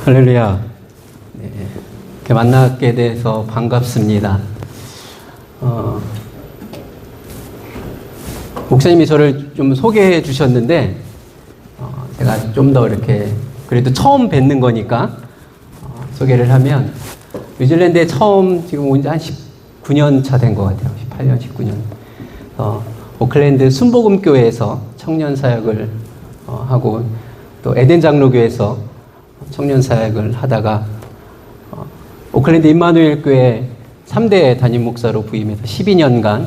할렐루야. 네, 이렇게 만나게 돼서 반갑습니다. 목사님이 저를 좀 소개해 주셨는데, 제가 좀 더 이렇게, 그래도 처음 뵙는 거니까, 소개를 하면, 뉴질랜드에 처음 지금 온 지 한 19년 차 된 것 같아요. 18년, 19년. 오클랜드 순복음교회에서 청년 사역을 하고, 또 에덴 장로교회에서 청년 사역을 하다가 오클랜드 임마누엘 교회 3대 담임 목사로 부임해서 12년간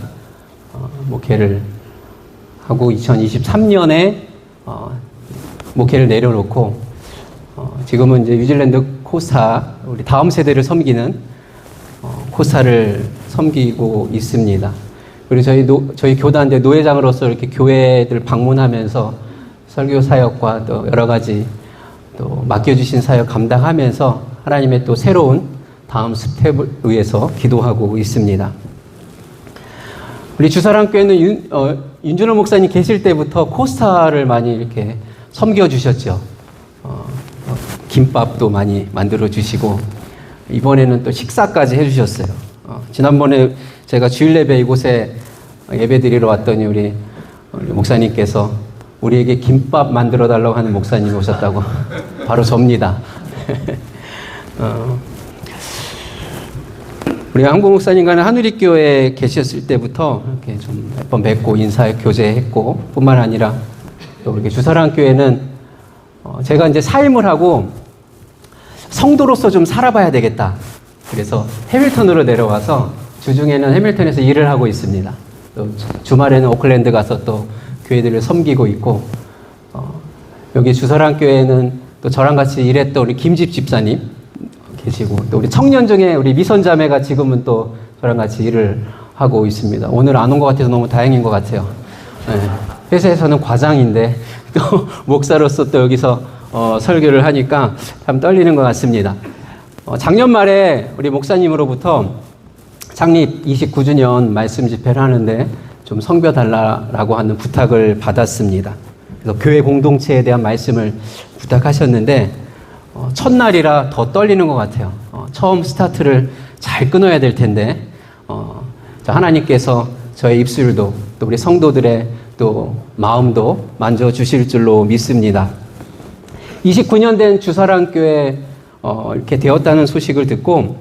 목회를 하고 2023년에 목회를 내려놓고 지금은 이제 뉴질랜드 코스타, 우리 다음 세대를 섬기는 코스타를 섬기고 있습니다. 그리고 저희 교단대 노회장으로서 이렇게 교회들 방문하면서 설교 사역과 또 여러 가지 또 맡겨주신 사역 감당하면서 하나님의 또 새로운 다음 스텝을 위해서 기도하고 있습니다. 우리 주사랑교회는 윤준호 목사님 계실 때부터 코스타를 많이 이렇게 섬겨주셨죠. 김밥도 많이 만들어주시고 이번에는 또 식사까지 해주셨어요. 지난번에 제가 주일 예배 이곳에 예배 드리러 왔더니 우리 목사님께서 우리에게 김밥 만들어 달라고 하는 목사님이 오셨다고. 바로 접니다. 우리 한국 목사님과는 한우리교회에 계셨을 때부터 이렇게 좀 몇 번 뵙고 인사 교제했고, 뿐만 아니라 또 이렇게 주사랑교회는 제가 이제 사임을 하고 성도로서 좀 살아봐야 되겠다. 그래서 해밀턴으로 내려와서 주중에는 해밀턴에서 일을 하고 있습니다. 또 주말에는 오클랜드 가서 또 교회들을 섬기고 있고, 여기 주사랑교회는 또 저랑 같이 일했던 우리 김집 집사님 계시고, 또 우리 청년 중에 우리 미선자매가 지금은 또 저랑 같이 일을 하고 있습니다. 오늘 안 온 것 같아서 너무 다행인 것 같아요. 네. 회사에서는 과장인데 또 목사로서 또 여기서 설교를 하니까 참 떨리는 것 같습니다. 작년 말에 우리 목사님으로부터 창립 29주년 말씀 집회를 하는데 좀 섬겨달라고 하는 부탁을 받았습니다. 그래서 교회 공동체에 대한 말씀을 부탁하셨는데 첫날이라 더 떨리는 것 같아요. 처음 스타트를 잘 끊어야 될 텐데 하나님께서 저의 입술도 또 우리 성도들의 또 마음도 만져주실 줄로 믿습니다. 29년 된 주사랑교회 이렇게 되었다는 소식을 듣고,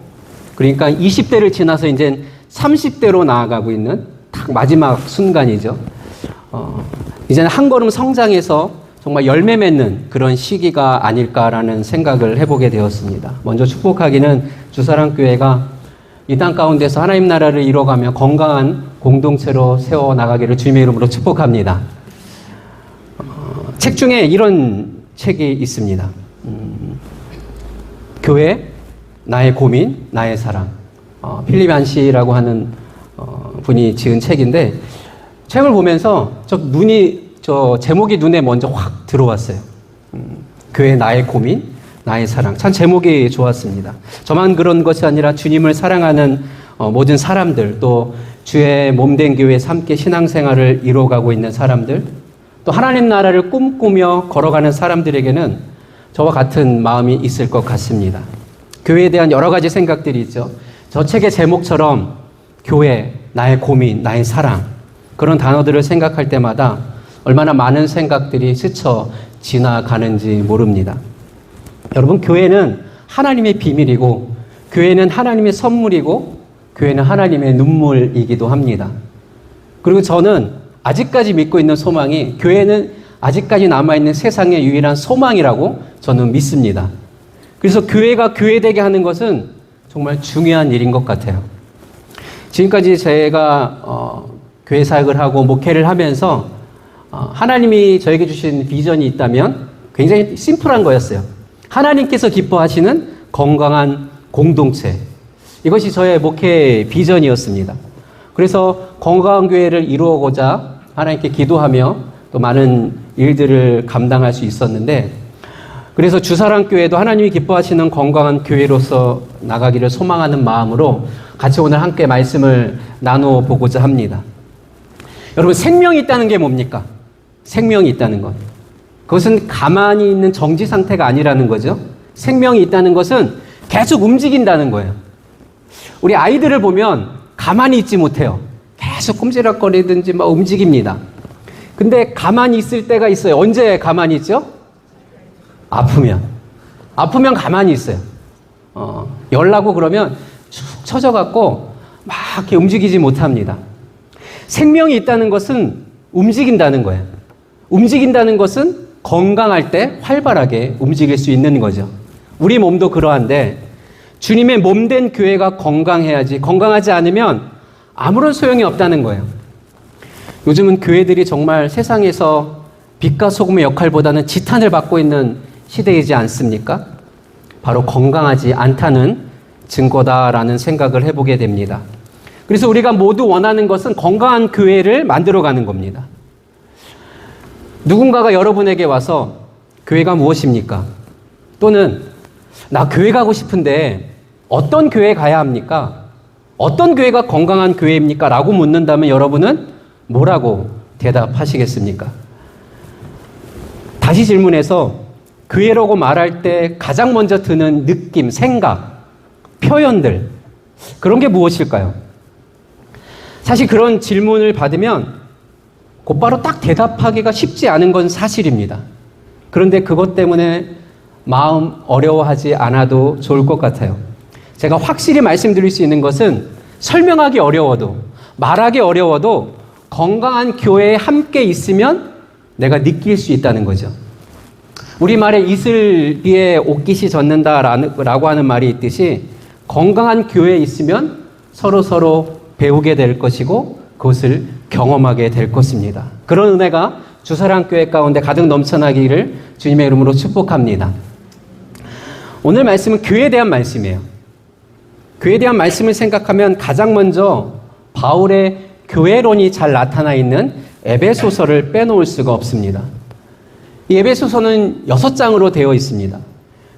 그러니까 20대를 지나서 이제 30대로 나아가고 있는 딱 마지막 순간이죠. 이제는 한 걸음 성장해서 정말 열매 맺는 그런 시기가 아닐까라는 생각을 해보게 되었습니다. 먼저 축복하기는 주사랑교회가 이 땅 가운데서 하나님 나라를 이뤄가며 건강한 공동체로 세워나가기를 주님의 이름으로 축복합니다. 책 중에 이런 책이 있습니다. 교회, 나의 고민, 나의 사랑. 필립 안시라고 하는 분이 지은 책인데, 책을 보면서 저 제목이 눈에 먼저 확 들어왔어요. 교회 나의 고민, 나의 사랑. 참 제목이 좋았습니다. 저만 그런 것이 아니라 주님을 사랑하는 모든 사람들, 또 주의 몸된 교회에서 함께 신앙생활을 이루어가고 있는 사람들, 또 하나님 나라를 꿈꾸며 걸어가는 사람들에게는 저와 같은 마음이 있을 것 같습니다. 교회에 대한 여러 가지 생각들이 있죠. 저 책의 제목처럼 교회, 나의 고민, 나의 사랑, 그런 단어들을 생각할 때마다 얼마나 많은 생각들이 스쳐 지나가는지 모릅니다. 여러분, 교회는 하나님의 비밀이고, 교회는 하나님의 선물이고, 교회는 하나님의 눈물이기도 합니다. 그리고 저는 아직까지 믿고 있는 소망이, 교회는 아직까지 남아있는 세상의 유일한 소망이라고 저는 믿습니다. 그래서 교회가 교회되게 하는 것은 정말 중요한 일인 것 같아요. 지금까지 제가 교회 사역을 하고 목회를 하면서 하나님이 저에게 주신 비전이 있다면 굉장히 심플한 거였어요. 하나님께서 기뻐하시는 건강한 공동체. 이것이 저의 목회 비전이었습니다. 그래서 건강한 교회를 이루어고자 하나님께 기도하며 또 많은 일들을 감당할 수 있었는데, 그래서 주사랑교회도 하나님이 기뻐하시는 건강한 교회로서 나가기를 소망하는 마음으로 같이 오늘 함께 말씀을 나누어 보고자 합니다. 여러분, 생명이 있다는 게 뭡니까? 생명이 있다는 것. 그것은 가만히 있는 정지 상태가 아니라는 거죠. 생명이 있다는 것은 계속 움직인다는 거예요. 우리 아이들을 보면 가만히 있지 못해요. 계속 꼼지락거리든지 막 움직입니다. 근데 가만히 있을 때가 있어요. 언제 가만히 있죠? 아프면 가만히 있어요. 열나고 그러면 축 처져갖고 막 이렇게 움직이지 못합니다. 생명이 있다는 것은 움직인다는 거예요. 움직인다는 것은 건강할 때 활발하게 움직일 수 있는 거죠. 우리 몸도 그러한데 주님의 몸된 교회가 건강해야지, 건강하지 않으면 아무런 소용이 없다는 거예요. 요즘은 교회들이 정말 세상에서 빛과 소금의 역할보다는 지탄을 받고 있는 시대이지 않습니까? 바로 건강하지 않다는 증거다라는 생각을 해보게 됩니다. 그래서 우리가 모두 원하는 것은 건강한 교회를 만들어가는 겁니다. 누군가가 여러분에게 와서 교회가 무엇입니까? 또는 나 교회 가고 싶은데 어떤 교회 가야 합니까? 어떤 교회가 건강한 교회입니까? 라고 묻는다면 여러분은 뭐라고 대답하시겠습니까? 다시 질문해서 교회라고 말할 때 가장 먼저 드는 느낌, 생각, 표현들, 그런 게 무엇일까요? 사실 그런 질문을 받으면 곧바로 딱 대답하기가 쉽지 않은 건 사실입니다. 그런데 그것 때문에 마음 어려워하지 않아도 좋을 것 같아요. 제가 확실히 말씀드릴 수 있는 것은 설명하기 어려워도, 말하기 어려워도 건강한 교회에 함께 있으면 내가 느낄 수 있다는 거죠. 우리말에 이슬비에 옷깃이 젖는다라고 하는 말이 있듯이 건강한 교회에 있으면 서로 배우게 될 것이고 그것을 경험하게 될 것입니다. 그런 은혜가 주사랑교회 가운데 가득 넘쳐나기를 주님의 이름으로 축복합니다. 오늘 말씀은 교회에 대한 말씀이에요. 교회에 대한 말씀을 생각하면 가장 먼저 바울의 교회론이 잘 나타나 있는 에베소서를 빼놓을 수가 없습니다. 이 에베소서는 6장으로 되어 있습니다.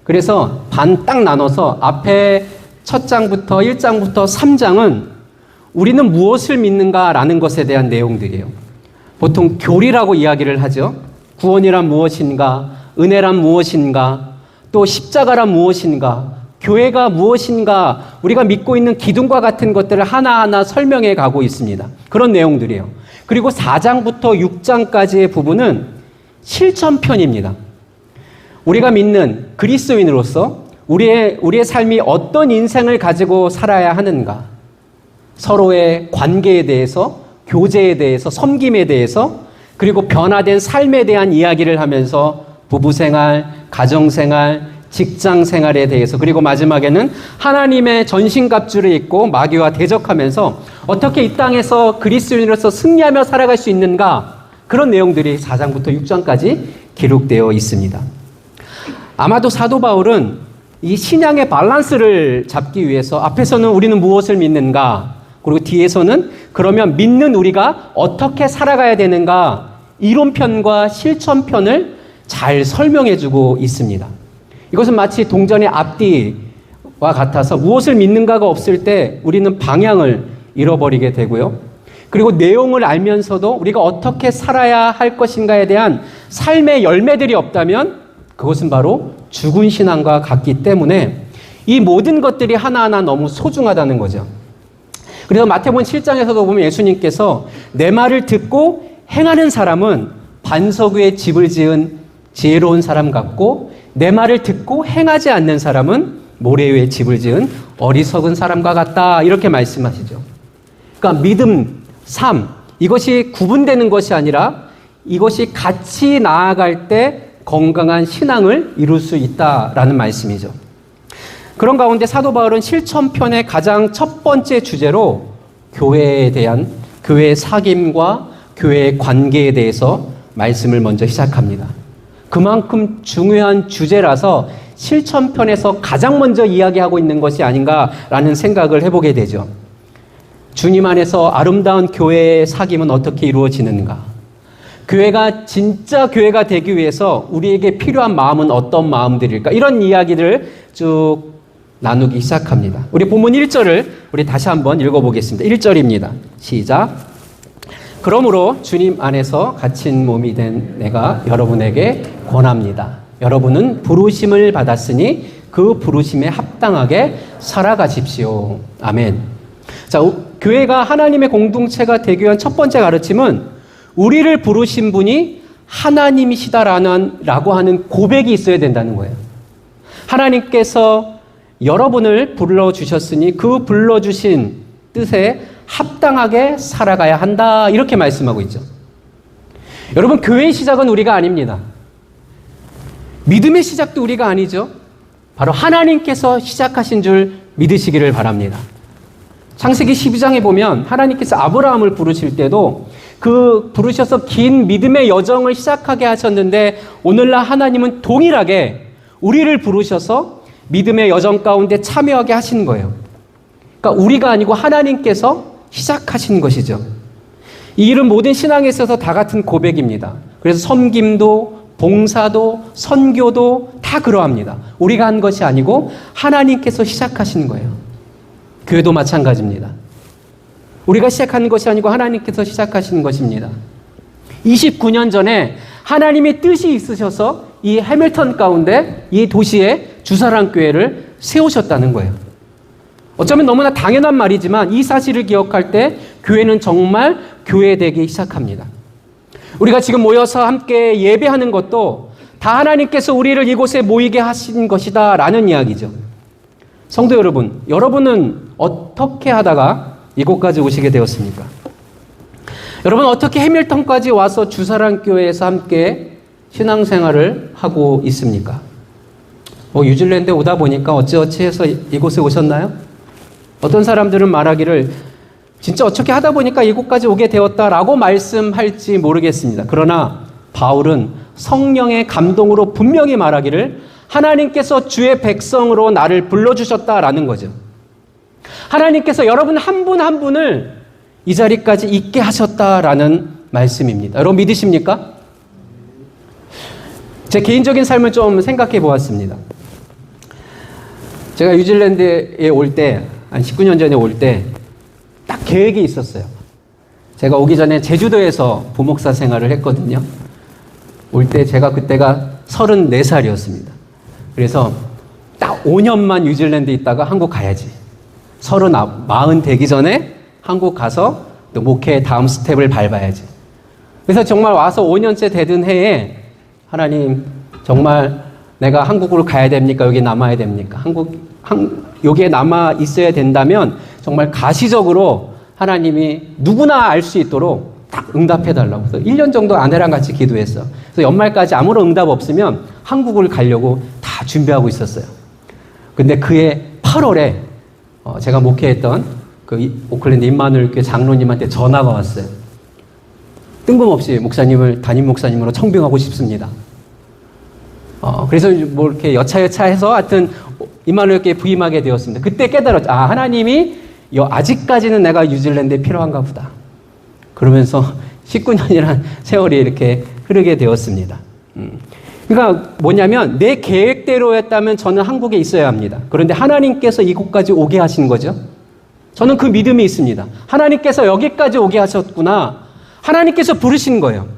그래서 반 딱 나눠서 앞에 첫 장부터 1장부터 3장은 우리는 무엇을 믿는가라는 것에 대한 내용들이에요. 보통 교리라고 이야기를 하죠. 구원이란 무엇인가, 은혜란 무엇인가, 또 십자가란 무엇인가, 교회가 무엇인가, 우리가 믿고 있는 기둥과 같은 것들을 하나하나 설명해 가고 있습니다. 그런 내용들이에요. 그리고 4장부터 6장까지의 부분은 실천편입니다. 우리가 믿는 그리스도인으로서 우리의 삶이 어떤 인생을 가지고 살아야 하는가, 서로의 관계에 대해서, 교제에 대해서, 섬김에 대해서, 그리고 변화된 삶에 대한 이야기를 하면서 부부생활, 가정생활, 직장생활에 대해서, 그리고 마지막에는 하나님의 전신갑주를 입고 마귀와 대적하면서 어떻게 이 땅에서 그리스도인으로서 승리하며 살아갈 수 있는가, 그런 내용들이 4장부터 6장까지 기록되어 있습니다. 아마도 사도 바울은 이 신앙의 밸런스를 잡기 위해서 앞에서는 우리는 무엇을 믿는가, 그리고 뒤에서는 그러면 믿는 우리가 어떻게 살아가야 되는가, 이론편과 실천편을 잘 설명해주고 있습니다. 이것은 마치 동전의 앞뒤와 같아서 무엇을 믿는가가 없을 때 우리는 방향을 잃어버리게 되고요. 그리고 내용을 알면서도 우리가 어떻게 살아야 할 것인가에 대한 삶의 열매들이 없다면 그것은 바로 죽은 신앙과 같기 때문에 이 모든 것들이 하나하나 너무 소중하다는 거죠. 그래서 마태복음 7장에서도 보면 예수님께서 내 말을 듣고 행하는 사람은 반석 위에 집을 지은 지혜로운 사람 같고 내 말을 듣고 행하지 않는 사람은 모래 위에 집을 지은 어리석은 사람과 같다, 이렇게 말씀하시죠. 그러니까 믿음, 삶, 이것이 구분되는 것이 아니라 이것이 같이 나아갈 때 건강한 신앙을 이룰 수 있다라는 말씀이죠. 그런 가운데 사도 바울은 실천편의 가장 첫 번째 주제로 교회에 대한, 교회의 사귐과 교회의 관계에 대해서 말씀을 먼저 시작합니다. 그만큼 중요한 주제라서 실천편에서 가장 먼저 이야기하고 있는 것이 아닌가라는 생각을 해보게 되죠. 주님 안에서 아름다운 교회의 사귐은 어떻게 이루어지는가? 교회가 진짜 교회가 되기 위해서 우리에게 필요한 마음은 어떤 마음들일까? 이런 이야기를 쭉 나누기 시작합니다. 우리 본문 1절을 우리 다시 한번 읽어보겠습니다. 1절입니다. 시작. 그러므로 주님 안에서 갇힌 몸이 된 내가 여러분에게 권합니다. 여러분은 부르심을 받았으니 그 부르심에 합당하게 살아가십시오. 아멘. 자, 교회가 하나님의 공동체가 되기 위한 첫 번째 가르침은 우리를 부르신 분이 하나님이시다라고 하는 고백이 있어야 된다는 거예요. 하나님께서 여러분을 불러주셨으니 그 불러주신 뜻에 합당하게 살아가야 한다. 이렇게 말씀하고 있죠. 여러분, 교회의 시작은 우리가 아닙니다. 믿음의 시작도 우리가 아니죠. 바로 하나님께서 시작하신 줄 믿으시기를 바랍니다. 창세기 12장에 보면 하나님께서 아브라함을 부르실 때도 그 부르셔서 긴 믿음의 여정을 시작하게 하셨는데 오늘날 하나님은 동일하게 우리를 부르셔서 믿음의 여정 가운데 참여하게 하시는 거예요. 그러니까 우리가 아니고 하나님께서 시작하신 것이죠. 이 일은 모든 신앙에 있어서 다 같은 고백입니다. 그래서 섬김도 봉사도 선교도 다 그러합니다. 우리가 한 것이 아니고 하나님께서 시작하신 거예요. 교회도 마찬가지입니다. 우리가 시작하는 것이 아니고 하나님께서 시작하신 것입니다. 29년 전에 하나님의 뜻이 있으셔서 이 해밀턴 가운데 이 도시에 주사랑교회를 세우셨다는 거예요. 어쩌면 너무나 당연한 말이지만 이 사실을 기억할 때 교회는 정말 교회되기 시작합니다. 우리가 지금 모여서 함께 예배하는 것도 다 하나님께서 우리를 이곳에 모이게 하신 것이다 라는 이야기죠. 성도 여러분, 여러분은 어떻게 하다가 이곳까지 오시게 되었습니까? 여러분 어떻게 해밀턴까지 와서 주사랑교회에서 함께 신앙생활을 하고 있습니까? 뉴질랜드에 오다 보니까 어찌어찌 해서 이곳에 오셨나요? 어떤 사람들은 말하기를 진짜 어떻게 하다 보니까 이곳까지 오게 되었다라고 말씀할지 모르겠습니다. 그러나 바울은 성령의 감동으로 분명히 말하기를 하나님께서 주의 백성으로 나를 불러주셨다라는 거죠. 하나님께서 여러분 한 분 한 분을 이 자리까지 있게 하셨다라는 말씀입니다. 여러분 믿으십니까? 제 개인적인 삶을 좀 생각해 보았습니다. 제가 뉴질랜드에 올 때, 한 19년 전에 올 때 딱 계획이 있었어요. 제가 오기 전에 제주도에서 부목사 생활을 했거든요. 올 때 제가 그때가 34살이었습니다. 그래서 딱 5년만 뉴질랜드에 있다가 한국 가야지. 40 되기 전에 한국 가서 또 목회의 다음 스텝을 밟아야지. 그래서 정말 와서 5년째 되던 해에 하나님 정말 내가 한국으로 가야 됩니까? 여기 남아야 됩니까? 여기에 남아 있어야 된다면 정말 가시적으로 하나님이 누구나 알 수 있도록 딱 응답해달라고. 그래서 1년 정도 아내랑 같이 기도했어. 그래서 연말까지 아무런 응답 없으면 한국을 가려고 다 준비하고 있었어요. 근데 그해 8월에 제가 목회했던 그 오클랜드 임마누엘 교회 장로님한테 전화가 왔어요. 뜬금없이 담임 목사님으로 청빙하고 싶습니다. 그래서 뭐 이렇게 여차여차해서 하여튼 임마누엘 교회에 부임하게 되었습니다. 그때 깨달았죠. 하나님이 아직까지는 내가 뉴질랜드에 필요한가 보다. 그러면서 19년이라는 세월이 이렇게 흐르게 되었습니다. 그러니까 뭐냐면 내 계획대로였다면 저는 한국에 있어야 합니다. 그런데 하나님께서 이곳까지 오게 하신 거죠. 저는 그 믿음이 있습니다. 하나님께서 여기까지 오게 하셨구나. 하나님께서 부르신 거예요.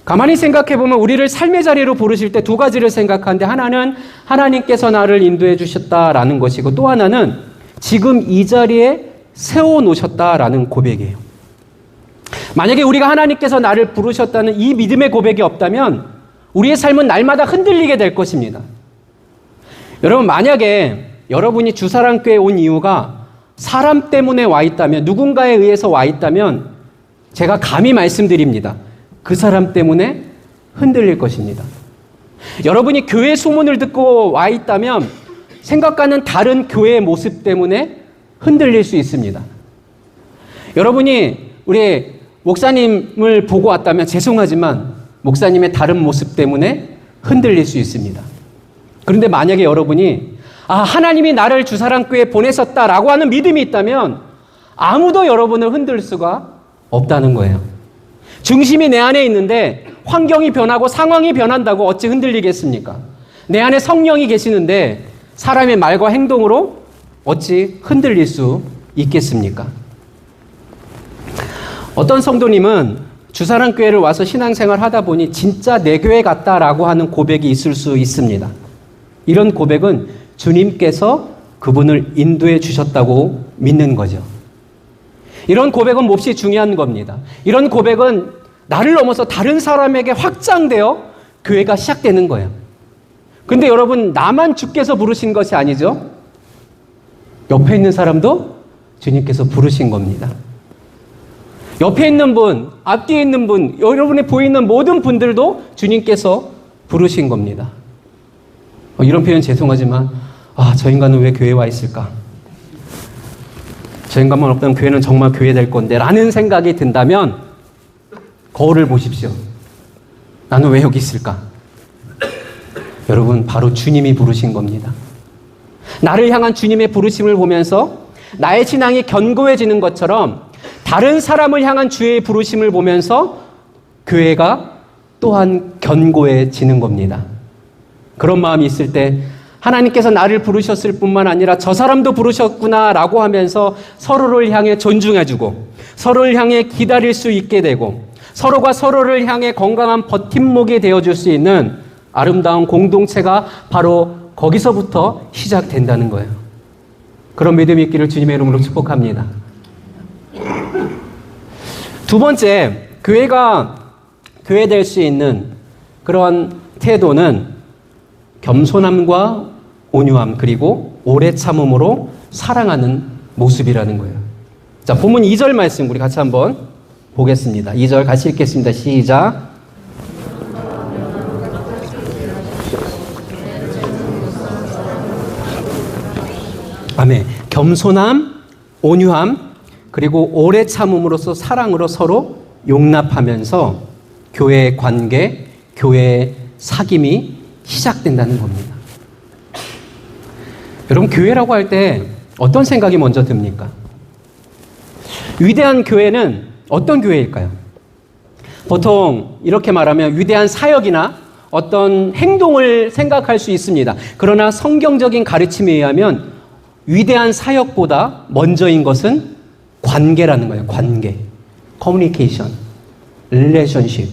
가만히 생각해보면 우리를 삶의 자리로 부르실 때 두 가지를 생각하는데 하나는 하나님께서 나를 인도해 주셨다라는 것이고 또 하나는 지금 이 자리에 세워놓으셨다라는 고백이에요. 만약에 우리가 하나님께서 나를 부르셨다는 이 믿음의 고백이 없다면 우리의 삶은 날마다 흔들리게 될 것입니다. 여러분 만약에 여러분이 주사랑교회에 온 이유가 사람 때문에 와 있다면 누군가에 의해서 와 있다면 제가 감히 말씀드립니다. 그 사람 때문에 흔들릴 것입니다. 여러분이 교회 소문을 듣고 와 있다면 생각과는 다른 교회의 모습 때문에 흔들릴 수 있습니다. 여러분이 우리 목사님을 보고 왔다면 죄송하지만 목사님의 다른 모습 때문에 흔들릴 수 있습니다. 그런데 만약에 여러분이 하나님이 나를 주사랑교회에 보내셨다라고 하는 믿음이 있다면 아무도 여러분을 흔들 수가 없다는 거예요. 중심이 내 안에 있는데 환경이 변하고 상황이 변한다고 어찌 흔들리겠습니까? 내 안에 성령이 계시는데 사람의 말과 행동으로 어찌 흔들릴 수 있겠습니까? 어떤 성도님은 주사랑교회를 와서 신앙생활 하다 보니 진짜 내 교회 같다라고 하는 고백이 있을 수 있습니다. 이런 고백은 주님께서 그분을 인도해 주셨다고 믿는 거죠. 이런 고백은 몹시 중요한 겁니다. 이런 고백은 나를 넘어서 다른 사람에게 확장되어 교회가 시작되는 거예요. 근데 여러분, 나만 주께서 부르신 것이 아니죠. 옆에 있는 사람도 주님께서 부르신 겁니다. 옆에 있는 분, 앞뒤에 있는 분, 여러분이 보이는 모든 분들도 주님께서 부르신 겁니다. 이런 표현 죄송하지만 저 인간은 왜 교회에 와 있을까? 저 인간만 없다면 교회는 정말 교회 될 건데 라는 생각이 든다면 거울을 보십시오. 나는 왜 여기 있을까? 여러분, 바로 주님이 부르신 겁니다. 나를 향한 주님의 부르심을 보면서 나의 신앙이 견고해지는 것처럼 다른 사람을 향한 주의 부르심을 보면서 교회가 또한 견고해지는 겁니다. 그런 마음이 있을 때 하나님께서 나를 부르셨을 뿐만 아니라 저 사람도 부르셨구나라고 하면서 서로를 향해 존중해주고 서로를 향해 기다릴 수 있게 되고 서로가 서로를 향해 건강한 버팀목이 되어줄 수 있는 아름다운 공동체가 바로 거기서부터 시작된다는 거예요. 그런 믿음이 있기를 주님의 이름으로 축복합니다. 두 번째, 교회가 교회 될 수 있는 그러한 태도는 겸손함과 온유함 그리고 오래 참음으로 사랑하는 모습이라는 거예요. 자, 본문 2절 말씀 우리 같이 한번 보겠습니다. 2절 같이 읽겠습니다. 시작. 아멘. 겸손함, 온유함, 그리고 오래 참음으로써 사랑으로 서로 용납하면서 교회의 관계, 교회의 사귐이 시작된다는 겁니다. 여러분, 교회라고 할 때 어떤 생각이 먼저 듭니까? 위대한 교회는 어떤 교회일까요? 보통 이렇게 말하면 위대한 사역이나 어떤 행동을 생각할 수 있습니다. 그러나 성경적인 가르침에 의하면 위대한 사역보다 먼저인 것은 관계라는 거예요. 관계, 커뮤니케이션, 릴레이션십.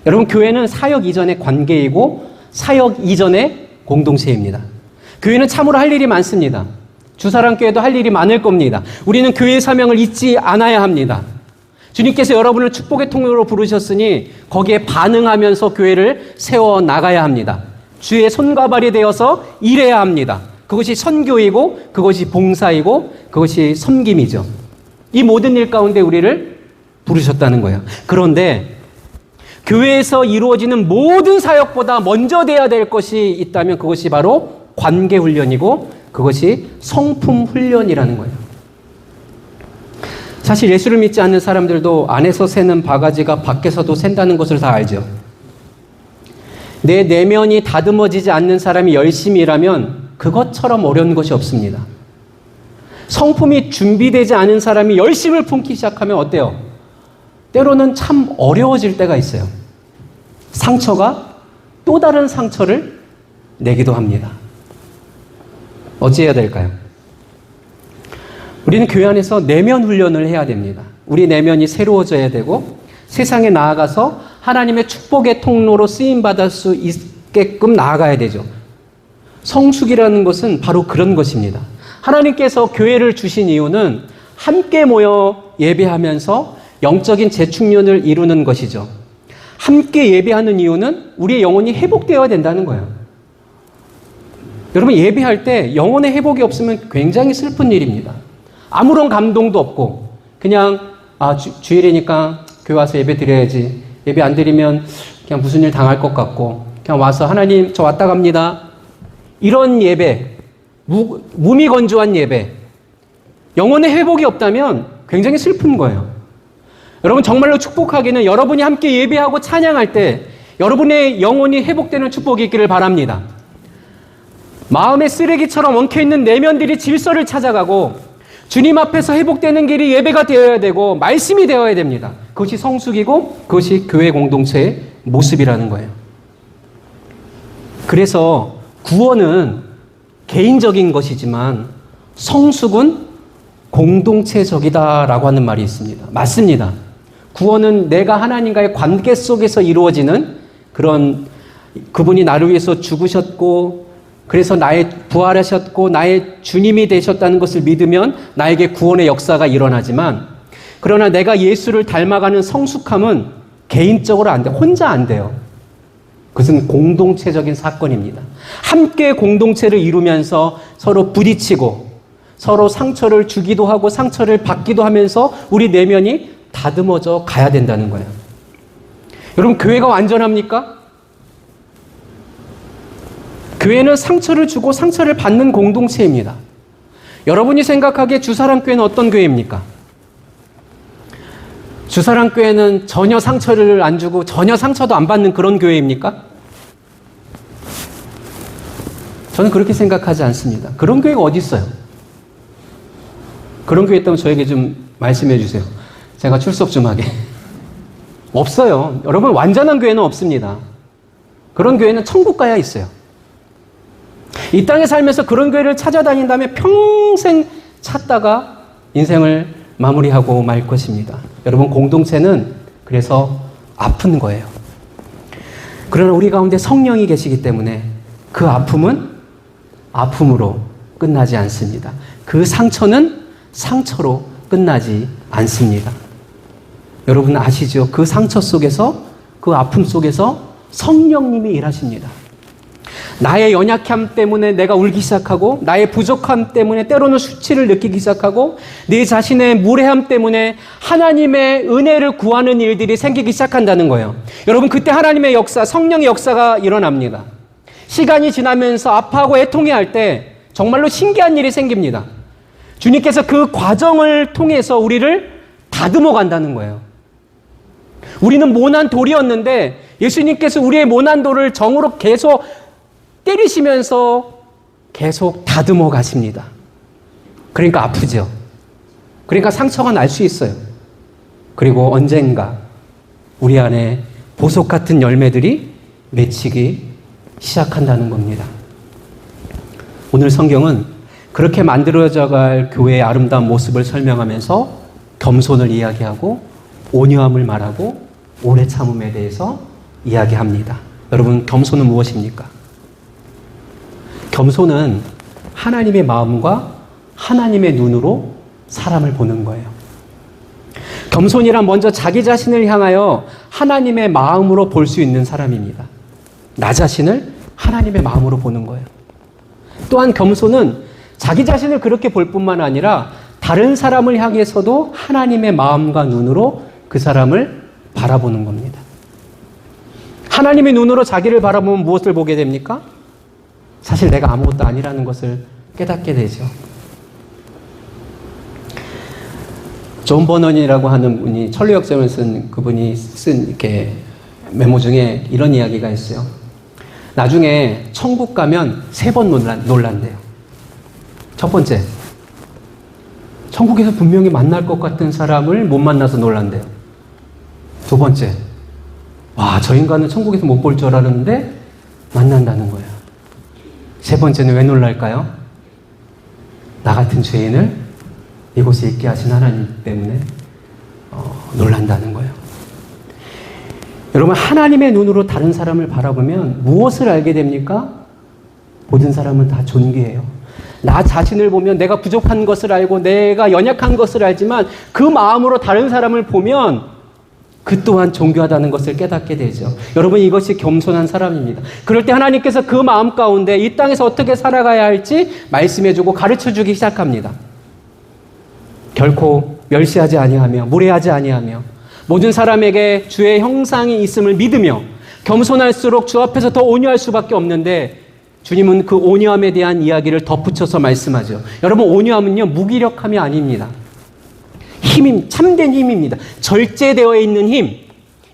여러분, 교회는 사역 이전의 관계이고 사역 이전의 공동체입니다. 교회는 참으로 할 일이 많습니다. 주사랑교회도 할 일이 많을 겁니다. 우리는 교회의 사명을 잊지 않아야 합니다. 주님께서 여러분을 축복의 통로로 부르셨으니 거기에 반응하면서 교회를 세워나가야 합니다. 주의 손과 발이 되어서 일해야 합니다. 그것이 선교이고 그것이 봉사이고 그것이 섬김이죠. 이 모든 일 가운데 우리를 부르셨다는 거예요. 그런데 교회에서 이루어지는 모든 사역보다 먼저 돼야 될 것이 있다면 그것이 바로 관계 훈련이고 그것이 성품 훈련이라는 거예요. 사실 예수를 믿지 않는 사람들도 안에서 새는 바가지가 밖에서도 샌다는 것을 다 알죠. 내 내면이 다듬어지지 않는 사람이 열심히 일하면 그것처럼 어려운 것이 없습니다. 성품이 준비되지 않은 사람이 열심을 품기 시작하면 어때요? 때로는 참 어려워질 때가 있어요. 상처가 또 다른 상처를 내기도 합니다. 어찌해야 될까요? 우리는 교회 안에서 내면 훈련을 해야 됩니다. 우리 내면이 새로워져야 되고 세상에 나아가서 하나님의 축복의 통로로 쓰임받을 수 있게끔 나아가야 되죠. 성숙이라는 것은 바로 그런 것입니다. 하나님께서 교회를 주신 이유는 함께 모여 예배하면서 영적인 재충년을 이루는 것이죠. 함께 예배하는 이유는 우리의 영혼이 회복되어야 된다는 거예요. 여러분, 예배할 때 영혼의 회복이 없으면 굉장히 슬픈 일입니다. 아무런 감동도 없고 그냥 주일이니까 교회 와서 예배 드려야지. 예배 안 드리면 그냥 무슨 일 당할 것 같고 그냥 와서 하나님 저 왔다 갑니다. 이런 예배, 무미건조한 예배, 영혼의 회복이 없다면 굉장히 슬픈 거예요. 여러분, 정말로 축복하기는 여러분이 함께 예배하고 찬양할 때 여러분의 영혼이 회복되는 축복이 있기를 바랍니다. 마음의 쓰레기처럼 엉켜있는 내면들이 질서를 찾아가고 주님 앞에서 회복되는 길이 예배가 되어야 되고 말씀이 되어야 됩니다. 그것이 성숙이고 그것이 교회 공동체의 모습이라는 거예요. 그래서 구원은 개인적인 것이지만 성숙은 공동체적이다라고 하는 말이 있습니다. 맞습니다. 구원은 내가 하나님과의 관계 속에서 이루어지는 그런, 그분이 나를 위해서 죽으셨고 그래서 나의 부활하셨고 나의 주님이 되셨다는 것을 믿으면 나에게 구원의 역사가 일어나지만, 그러나 내가 예수를 닮아가는 성숙함은 개인적으로 안 돼. 혼자 안 돼요. 그것은 공동체적인 사건입니다. 함께 공동체를 이루면서 서로 부딪히고 서로 상처를 주기도 하고 상처를 받기도 하면서 우리 내면이 다듬어져 가야 된다는 거예요. 여러분, 교회가 완전합니까? 교회는 상처를 주고 상처를 받는 공동체입니다. 여러분이 생각하기에 주사랑교회는 어떤 교회입니까? 주사랑교회는 전혀 상처를 안 주고 전혀 상처도 안 받는 그런 교회입니까? 저는 그렇게 생각하지 않습니다. 그런 교회가 어디 있어요? 그런 교회 있다면 저에게 좀 말씀해 주세요. 제가 출석 좀 하게. 없어요. 여러분, 완전한 교회는 없습니다. 그런 교회는 천국 가야 있어요. 이 땅에 살면서 그런 교회를 찾아다닌다면 평생 찾다가 인생을 마무리하고 말 것입니다. 여러분, 공동체는 그래서 아픈 거예요. 그러나 우리 가운데 성령이 계시기 때문에 그 아픔은 아픔으로 끝나지 않습니다. 그 상처는 상처로 끝나지 않습니다. 여러분 아시죠? 그 상처 속에서, 그 아픔 속에서 성령님이 일하십니다. 나의 연약함 때문에 내가 울기 시작하고, 나의 부족함 때문에 때로는 수치를 느끼기 시작하고, 내 자신의 무례함 때문에 하나님의 은혜를 구하는 일들이 생기기 시작한다는 거예요. 여러분, 그때 하나님의 역사, 성령의 역사가 일어납니다. 시간이 지나면서 아파하고 애통해할 때 정말로 신기한 일이 생깁니다. 주님께서 그 과정을 통해서 우리를 다듬어 간다는 거예요. 우리는 모난 돌이었는데 예수님께서 우리의 모난 돌을 정으로 계속 때리시면서 계속 다듬어 가십니다. 그러니까 아프죠. 그러니까 상처가 날 수 있어요. 그리고 언젠가 우리 안에 보석 같은 열매들이 맺히기 시작한다는 겁니다. 오늘 성경은 그렇게 만들어져갈 교회의 아름다운 모습을 설명하면서 겸손을 이야기하고 온유함을 말하고 오래 참음에 대해서 이야기합니다. 여러분, 겸손은 무엇입니까? 겸손은 하나님의 마음과 하나님의 눈으로 사람을 보는 거예요. 겸손이란 먼저 자기 자신을 향하여 하나님의 마음으로 볼 수 있는 사람입니다. 나 자신을 하나님의 마음으로 보는 거예요. 또한 겸손은 자기 자신을 그렇게 볼 뿐만 아니라 다른 사람을 향해서도 하나님의 마음과 눈으로 그 사람을 바라보는 겁니다. 하나님의 눈으로 자기를 바라보면 무엇을 보게 됩니까? 사실 내가 아무것도 아니라는 것을 깨닫게 되죠. 존 버넌이라고 하는 분이 천리역정을 쓴 그분이 쓴 이렇게 메모 중에 이런 이야기가 있어요. 나중에 천국 가면 3번 놀란대요. 첫 번째, 천국에서 분명히 만날 것 같은 사람을 못 만나서 놀란대요. 두 번째, 와, 저 인간은 천국에서 못 볼 줄 알았는데 만난다는 거예요. 세 번째는 왜 놀랄까요? 나 같은 죄인을 이곳에 있게 하신 하나님 때문에 놀란다는 거예요. 여러분, 하나님의 눈으로 다른 사람을 바라보면 무엇을 알게 됩니까? 모든 사람은 다 존귀해요. 나 자신을 보면 내가 부족한 것을 알고 내가 연약한 것을 알지만 그 마음으로 다른 사람을 보면 그 또한 존귀하다는 것을 깨닫게 되죠. 여러분, 이것이 겸손한 사람입니다. 그럴 때 하나님께서 그 마음 가운데 이 땅에서 어떻게 살아가야 할지 말씀해주고 가르쳐주기 시작합니다. 결코 멸시하지 아니하며 무례하지 아니하며 모든 사람에게 주의 형상이 있음을 믿으며 겸손할수록 주 앞에서 더 온유할 수밖에 없는데, 주님은 그 온유함에 대한 이야기를 덧붙여서 말씀하죠. 여러분, 온유함은요, 무기력함이 아닙니다. 참된 힘입니다. 절제되어 있는 힘.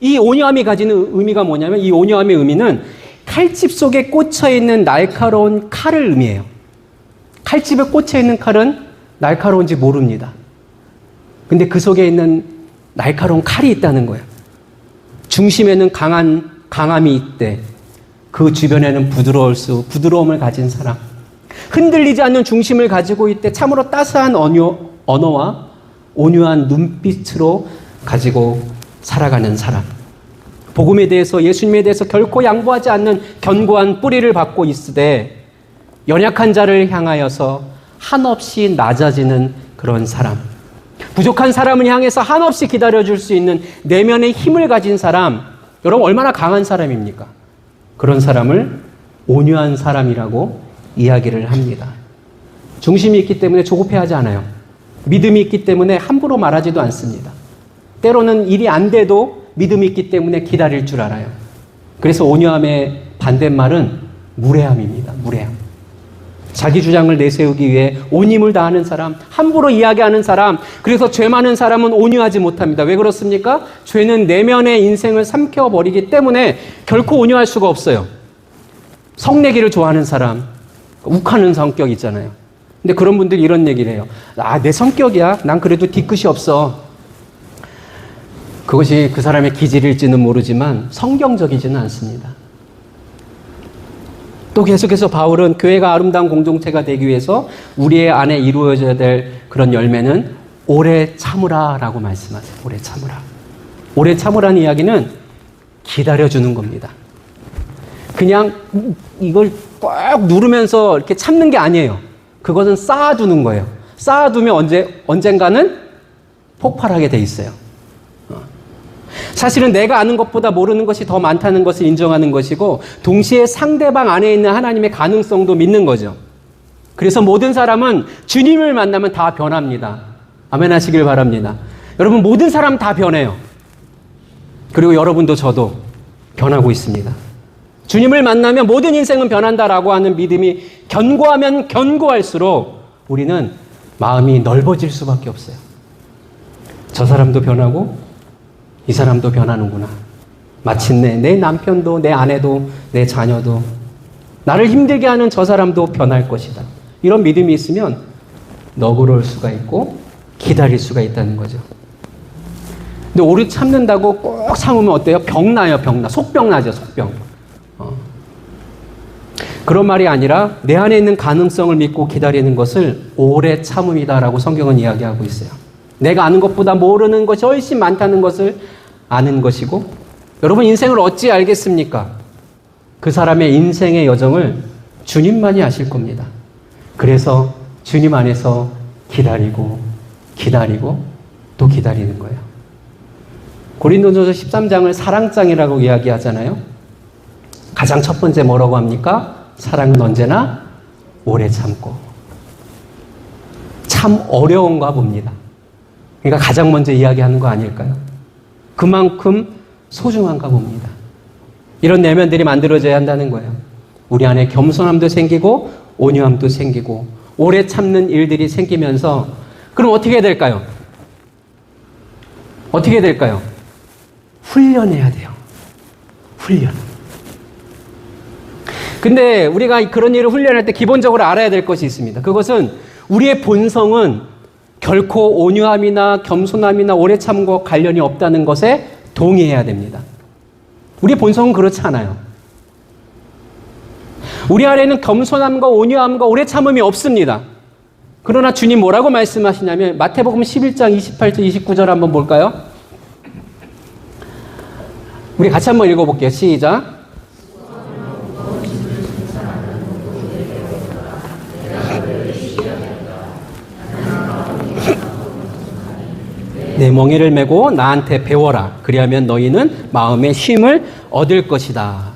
이 온유함이 가지는 의미가 뭐냐면, 이 온유함의 의미는 칼집 속에 꽂혀 있는 날카로운 칼을 의미해요. 칼집에 꽂혀 있는 칼은 날카로운지 모릅니다. 근데 그 속에 있는 날카로운 칼이 있다는 거예요. 중심에는 강함이 있대. 그 주변에는 부드러움을 가진 사람. 흔들리지 않는 중심을 가지고 있대. 참으로 따스한 언어와 온유한 눈빛으로 가지고 살아가는 사람. 복음에 대해서, 예수님에 대해서 결코 양보하지 않는 견고한 뿌리를 받고 있으되 연약한 자를 향하여서 한없이 낮아지는 그런 사람. 부족한 사람을 향해서 한없이 기다려줄 수 있는 내면의 힘을 가진 사람. 여러분 얼마나 강한 사람입니까? 그런 사람을 온유한 사람이라고 이야기를 합니다. 중심이 있기 때문에 조급해하지 않아요. 믿음이 있기 때문에 함부로 말하지도 않습니다. 때로는 일이 안 돼도 믿음이 있기 때문에 기다릴 줄 알아요. 그래서 온유함의 반대말은 무례함입니다. 무례함. 자기 주장을 내세우기 위해 온 힘을 다하는 사람, 함부로 이야기하는 사람, 그래서 죄 많은 사람은 온유하지 못합니다. 왜 그렇습니까? 죄는 내면의 인생을 삼켜버리기 때문에 결코 온유할 수가 없어요. 성내기를 좋아하는 사람, 욱하는 성격 있잖아요. 근데 그런 분들이 이런 얘기를 해요. 아, 내 성격이야. 난 그래도 뒤끝이 없어. 그것이 그 사람의 기질일지는 모르지만 성경적이지는 않습니다. 또 계속해서 바울은 교회가 아름다운 공동체가 되기 위해서 우리의 안에 이루어져야 될 그런 열매는 오래 참으라라고 말씀하세요. 오래 참으라. 오래 참으라는 이야기는 기다려주는 겁니다. 그냥 이걸 꼭 누르면서 이렇게 참는 게 아니에요. 그것은 쌓아두는 거예요. 쌓아두면 언젠가는 폭발하게 돼 있어요. 사실은 내가 아는 것보다 모르는 것이 더 많다는 것을 인정하는 것이고 동시에 상대방 안에 있는 하나님의 가능성도 믿는 거죠. 그래서 모든 사람은 주님을 만나면 다 변합니다. 아멘 하시길 바랍니다. 여러분 모든 사람 다 변해요. 그리고 여러분도 저도 변하고 있습니다. 주님을 만나면 모든 인생은 변한다라고 하는 믿음이 견고하면 견고할수록 우리는 마음이 넓어질 수밖에 없어요. 저 사람도 변하고 이 사람도 변하는구나. 마침내 내 남편도 내 아내도 내 자녀도 나를 힘들게 하는 저 사람도 변할 것이다. 이런 믿음이 있으면 너그러울 수가 있고 기다릴 수가 있다는 거죠. 근데 오래 참는다고 꼭 참으면 어때요? 병나요, 병나. 속병 나죠, 속병. 그런 말이 아니라 내 안에 있는 가능성을 믿고 기다리는 것을 오래 참음이다라고 성경은 이야기하고 있어요. 내가 아는 것보다 모르는 것이 훨씬 많다는 것을 아는 것이고, 여러분 인생을 어찌 알겠습니까? 그 사람의 인생의 여정을 주님만이 아실 겁니다. 그래서 주님 안에서 기다리고 또 기다리는 거예요. 고린도전서 13장을 사랑장이라고 이야기하잖아요. 가장 첫 번째 뭐라고 합니까? 사랑은 언제나 오래 참고. 참 어려운가 봅니다. 그러니까 가장 먼저 이야기하는 거 아닐까요? 그만큼 소중한가 봅니다. 이런 내면들이 만들어져야 한다는 거예요. 우리 안에 겸손함도 생기고 온유함도 생기고 오래 참는 일들이 생기면서 그럼 어떻게 될까요? 어떻게 될까요? 훈련해야 돼요. 훈련. 근데 우리가 그런 일을 훈련할 때 기본적으로 알아야 될 것이 있습니다. 그것은 우리의 본성은 결코 온유함이나 겸손함이나 오래 참고 관련이 없다는 것에 동의해야 됩니다. 우리의 본성은 그렇지 않아요. 우리 안에는 겸손함과 온유함과 오래 참음이 없습니다. 그러나 주님 뭐라고 말씀하시냐면 마태복음 11장 28절 29절 한번 볼까요? 우리 같이 한번 읽어볼게요. 시작. 내 멍에를 메고 나한테 배워라. 그리하면 너희는 마음의 쉼을 얻을 것이다.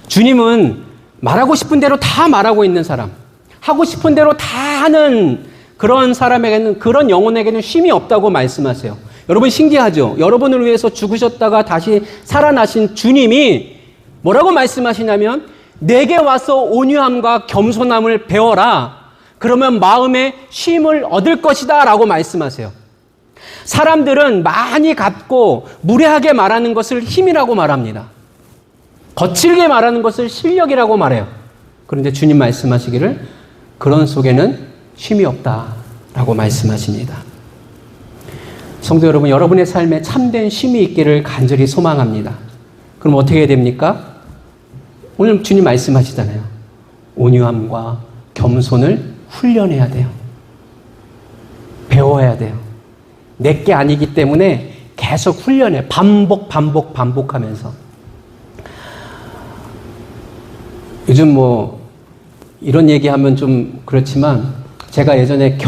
주님은 말하고 싶은 대로 다 말하고 있는 사람, 하고 싶은 대로 다 하는 그런 사람에게는, 그런 영혼에게는 쉼이 없다고 말씀하세요. 여러분 신기하죠? 여러분을 위해서 죽으셨다가 다시 살아나신 주님이 뭐라고 말씀하시냐면 내게 와서 온유함과 겸손함을 배워라. 그러면 마음의 쉼을 얻을 것이다 라고 말씀하세요. 사람들은 많이 갖고 무례하게 말하는 것을 힘이라고 말합니다. 거칠게 말하는 것을 실력이라고 말해요. 그런데 주님 말씀하시기를 그런 속에는 쉼이 없다라고 말씀하십니다. 성도 여러분, 여러분의 삶에 참된 쉼이 있기를 간절히 소망합니다. 그럼 어떻게 해야 됩니까? 오늘 주님 말씀하시잖아요. 온유함과 겸손을 훈련해야 돼요. 배워야 돼요. 내게 아니기 때문에 계속 훈련해. 반복하면서. 요즘 뭐 이런 얘기하면 좀 그렇지만 제가 예전에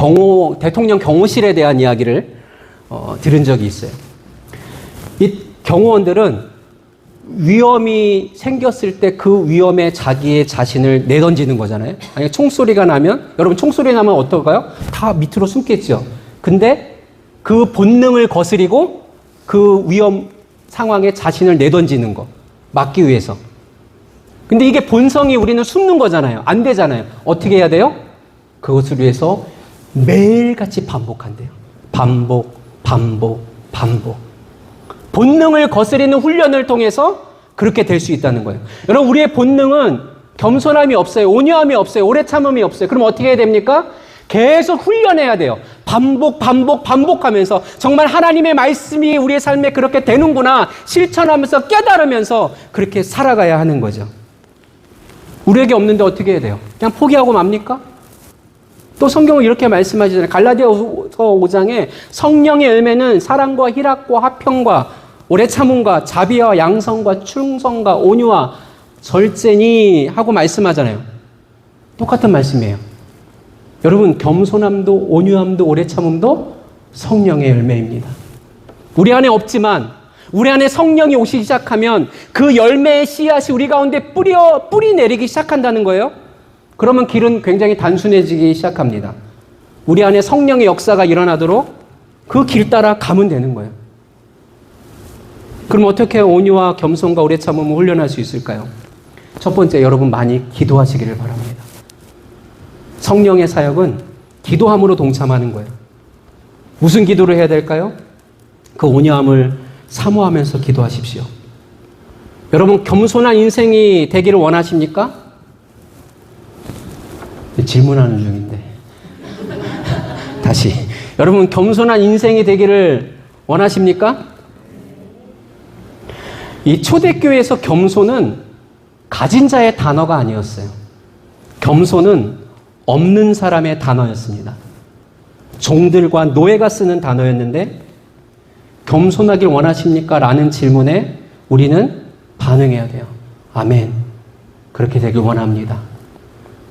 대통령 경호실에 대한 이야기를 들은 적이 있어요. 이 경호원들은 위험이 생겼을 때 그 위험에 자기의 자신을 내던지는 거잖아요. 만약에 총소리가 나면, 여러분 총소리 나면 어떨까요? 다 밑으로 숨겠죠. 근데 그 본능을 거스리고 그 위험 상황에 자신을 내던지는 거, 막기 위해서. 근데 이게 본성이 우리는 숨는 거잖아요. 안 되잖아요. 어떻게 해야 돼요? 그것을 위해서 매일같이 반복한대요. 반복. 본능을 거스리는 훈련을 통해서 그렇게 될 수 있다는 거예요. 여러분, 우리의 본능은 겸손함이 없어요. 온유함이 없어요. 오래 참음이 없어요. 그럼 어떻게 해야 됩니까? 계속 훈련해야 돼요. 반복하면서 정말 하나님의 말씀이 우리의 삶에 그렇게 되는구나 실천하면서 깨달으면서 그렇게 살아가야 하는 거죠. 우리에게 없는데 어떻게 해야 돼요? 그냥 포기하고 맙니까? 또 성경은 이렇게 말씀하시잖아요. 갈라디아서 5장에 성령의 열매는 사랑과 희락과 화평과 오래 참음과 자비와 양성과 충성과 온유와 절제니 하고 말씀하잖아요. 똑같은 말씀이에요. 여러분, 겸손함도 온유함도 오래 참음도 성령의 열매입니다. 우리 안에 없지만 우리 안에 성령이 오시기 시작하면 그 열매의 씨앗이 우리 가운데 뿌리 내리기 시작한다는 거예요. 그러면 길은 굉장히 단순해지기 시작합니다. 우리 안에 성령의 역사가 일어나도록 그 길 따라 가면 되는 거예요. 그럼 어떻게 온유와 겸손과 오래 참음을 훈련할 수 있을까요? 첫 번째, 여러분 많이 기도하시기를 바랍니다. 성령의 사역은 기도함으로 동참하는 거예요. 무슨 기도를 해야 될까요? 그 온유함을 사모하면서 기도하십시오. 여러분, 겸손한 인생이 되기를 원하십니까? 질문하는 중인데 다시, 여러분 겸손한 인생이 되기를 원하십니까? 이 초대교회에서 겸손은 가진 자의 단어가 아니었어요. 겸손은 없는 사람의 단어였습니다. 종들과 노예가 쓰는 단어였는데 겸손하길 원하십니까? 라는 질문에 우리는 반응해야 돼요. 아멘. 그렇게 되길 원합니다.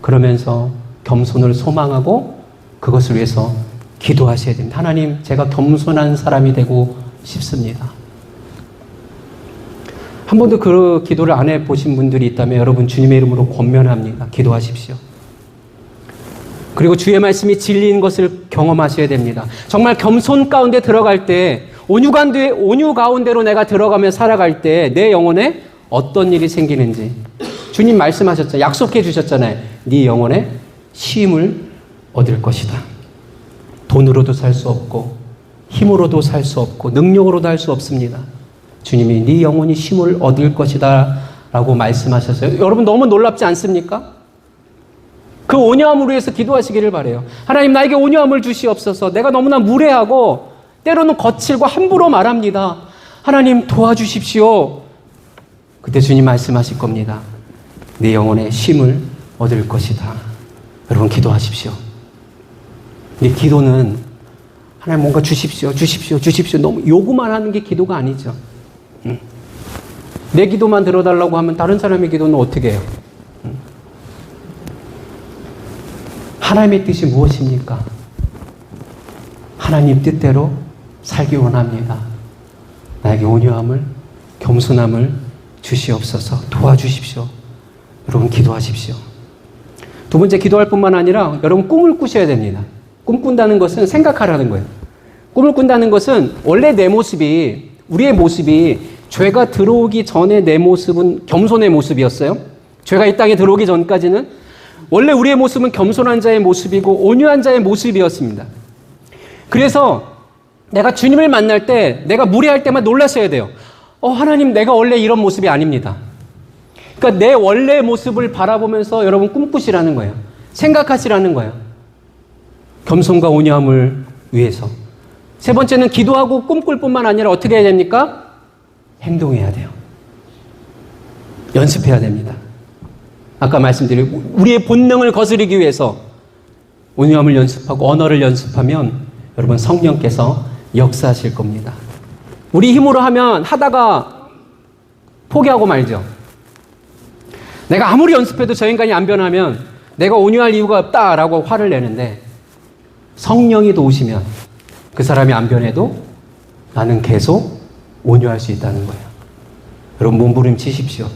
그러면서 겸손을 소망하고 그것을 위해서 기도하셔야 됩니다. 하나님, 제가 겸손한 사람이 되고 싶습니다. 한 번도 그 기도를 안 해보신 분들이 있다면 여러분 주님의 이름으로 권면합니다. 기도하십시오. 그리고 주의 말씀이 진리인 것을 경험하셔야 됩니다. 정말 겸손 가운데 들어갈 때, 온유 가운데로 내가 들어가며 살아갈 때 내 영혼에 어떤 일이 생기는지 주님 말씀하셨잖아요. 약속해 주셨잖아요. 네 영혼에 쉼을 얻을 것이다. 돈으로도 살 수 없고 힘으로도 살 수 없고 능력으로도 할 수 없습니다. 주님이 네 영혼이 쉼을 얻을 것이다 라고 말씀하셨어요. 여러분 너무 놀랍지 않습니까? 그 온유함을 위해서 기도하시기를 바라요. 하나님, 나에게 온유함을 주시옵소서. 내가 너무나 무례하고 때로는 거칠고 함부로 말합니다. 하나님 도와주십시오. 그때 주님 말씀하실 겁니다. 네 영혼의 쉼을 얻을 것이다. 여러분 기도하십시오. 이 기도는 하나님 뭔가 주십시오. 너무 요구만 하는 게 기도가 아니죠. 내 기도만 들어달라고 하면 다른 사람의 기도는 어떻게 해요? 하나님의 뜻이 무엇입니까? 하나님 뜻대로 살기 원합니다. 나에게 온유함을, 겸손함을 주시옵소서. 도와주십시오. 여러분 기도하십시오. 두 번째, 기도할 뿐만 아니라 여러분 꿈을 꾸셔야 됩니다. 꿈 꾼다는 것은 생각하라는 거예요. 꿈을 꾼다는 것은 원래 내 모습이, 우리의 모습이 죄가 들어오기 전에 내 모습은 겸손의 모습이었어요. 죄가 이 땅에 들어오기 전까지는 원래 우리의 모습은 겸손한 자의 모습이고 온유한 자의 모습이었습니다. 그래서 내가 주님을 만날 때, 내가 무례할 때만 놀라셔야 돼요. 하나님, 내가 원래 이런 모습이 아닙니다. 그러니까 내 원래의 모습을 바라보면서 여러분 꿈꾸시라는 거예요. 생각하시라는 거예요. 겸손과 온유함을 위해서. 세 번째는 기도하고 꿈꿀 뿐만 아니라 어떻게 해야 됩니까? 행동해야 돼요. 연습해야 됩니다. 아까 말씀드린 우리의 본능을 거스르기 위해서 온유함을 연습하고 언어를 연습하면 여러분 성령께서 역사하실 겁니다. 우리 힘으로 하면 하다가 포기하고 말죠. 내가 아무리 연습해도 저 인간이 안 변하면 내가 온유할 이유가 없다라고 화를 내는데, 성령이 도우시면 그 사람이 안 변해도 나는 계속 온유할 수 있다는 거예요. 여러분, 몸부림치십시오.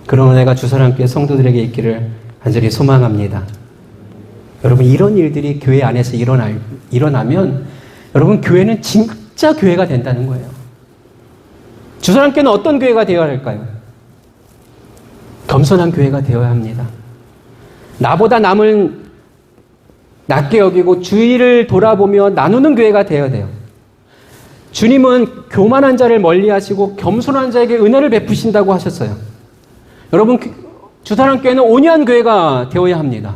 그런 은혜가 주사랑교회 성도들에게 있기를 간절히 소망합니다. 여러분, 이런 일들이 교회 안에서 일어나면 여러분, 교회는 진짜 교회가 된다는 거예요. 주사랑교회는 어떤 교회가 되어야 할까요? 겸손한 교회가 되어야 합니다. 나보다 남을 낮게 여기고 주위를 돌아보며 나누는 교회가 되어야 돼요. 주님은 교만한 자를 멀리하시고 겸손한 자에게 은혜를 베푸신다고 하셨어요. 여러분, 주사랑교회는 온유한 교회가 되어야 합니다.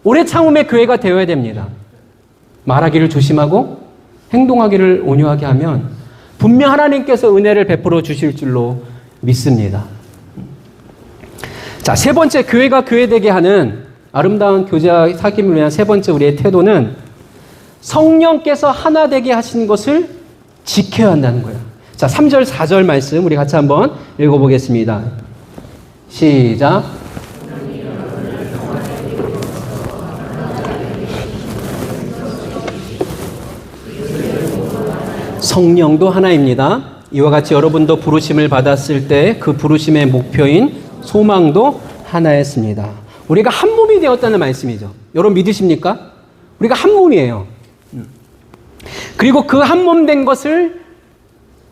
오래 참음의 교회가 되어야 됩니다. 말하기를 조심하고 행동하기를 온유하게 하면 분명 하나님께서 은혜를 베풀어 주실 줄로 믿습니다. 자, 세 번째, 교회가 교회되게 하는 아름다운 교제와 사귐을 위한 세 번째 우리의 태도는 성령께서 하나 되게 하신 것을 지켜야 한다는 거예요. 자, 3절, 4절 말씀 우리 같이 한번 읽어보겠습니다. 시작. 성령도 하나입니다. 이와 같이 여러분도 부르심을 받았을 때 그 부르심의 목표인 소망도 하나였습니다. 우리가 한 몸이 되었다는 말씀이죠. 여러분 믿으십니까? 우리가 한 몸이에요. 그리고 그 한 몸 된 것을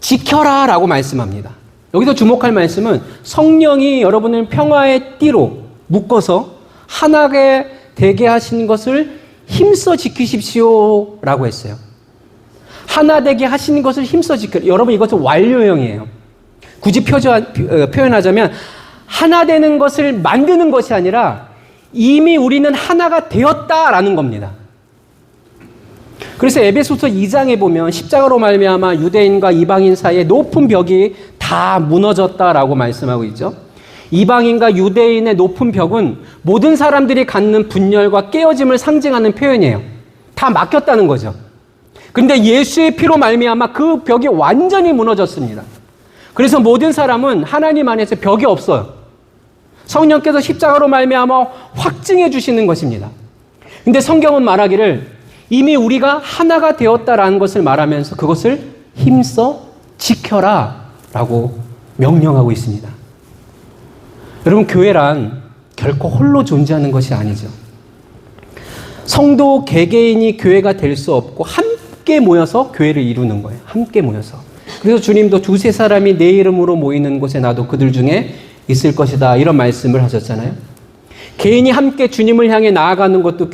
지켜라 라고 말씀합니다. 여기서 주목할 말씀은 성령이 여러분을 평화의 띠로 묶어서 하나게 되게 하신 것을 힘써 지키십시오 라고 했어요. 하나 되게 하신 것을 힘써 지켜라. 여러분, 이것은 완료형이에요. 굳이 표현하자면 하나 되는 것을 만드는 것이 아니라 이미 우리는 하나가 되었다라는 겁니다. 그래서 에베소서 2장에 보면 십자가로 말미암아 유대인과 이방인 사이에 높은 벽이 다 무너졌다라고 말씀하고 있죠. 이방인과 유대인의 높은 벽은 모든 사람들이 갖는 분열과 깨어짐을 상징하는 표현이에요. 다 막혔다는 거죠. 그런데 예수의 피로 말미암아 그 벽이 완전히 무너졌습니다. 그래서 모든 사람은 하나님 안에서 벽이 없어요. 성령께서 십자가로 말미암아 확증해 주시는 것입니다. 근데 성경은 말하기를 이미 우리가 하나가 되었다라는 것을 말하면서 그것을 힘써 지켜라 라고 명령하고 있습니다. 여러분, 교회란 결코 홀로 존재하는 것이 아니죠. 성도 개개인이 교회가 될 수 없고 함께 모여서 교회를 이루는 거예요. 함께 모여서. 그래서 주님도 두세 사람이 내 이름으로 모이는 곳에 나도 그들 중에 있을 것이다 이런 말씀을 하셨잖아요. 개인이 함께 주님을 향해 나아가는 것도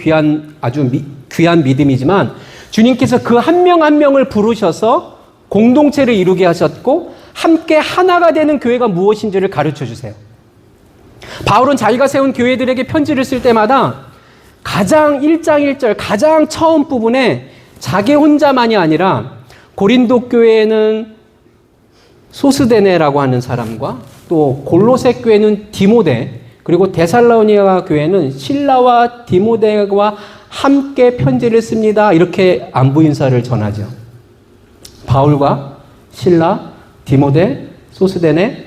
아주 귀한 믿음이지만 주님께서 그 한 명 한 명을 부르셔서 공동체를 이루게 하셨고 함께 하나가 되는 교회가 무엇인지를 가르쳐 주세요. 바울은 자기가 세운 교회들에게 편지를 쓸 때마다 가장 1장 1절 가장 처음 부분에 자기 혼자만이 아니라 고린도 교회에는 소스데네라고 하는 사람과 또 골로새 교회는 디모데, 그리고 데살로니가 교회는 실라와 디모데와 함께 편지를 씁니다. 이렇게 안부 인사를 전하죠. 바울과 실라, 디모데, 소스데네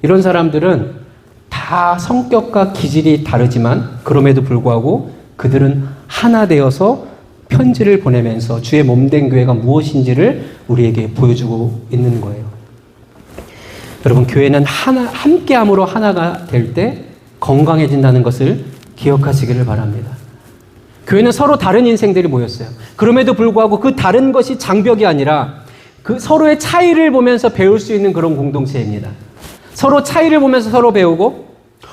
이런 사람들은 다 성격과 기질이 다르지만 그럼에도 불구하고 그들은 하나 되어서 편지를 보내면서 주의 몸된 교회가 무엇인지를 우리에게 보여주고 있는 거예요. 여러분, 교회는 함께함으로 하나가 될 때 건강해진다는 것을 기억하시기를 바랍니다. 교회는 서로 다른 인생들이 모였어요. 그럼에도 불구하고 그 다른 것이 장벽이 아니라 그 서로의 차이를 보면서 배울 수 있는 그런 공동체입니다. 서로 차이를 보면서 서로 배우고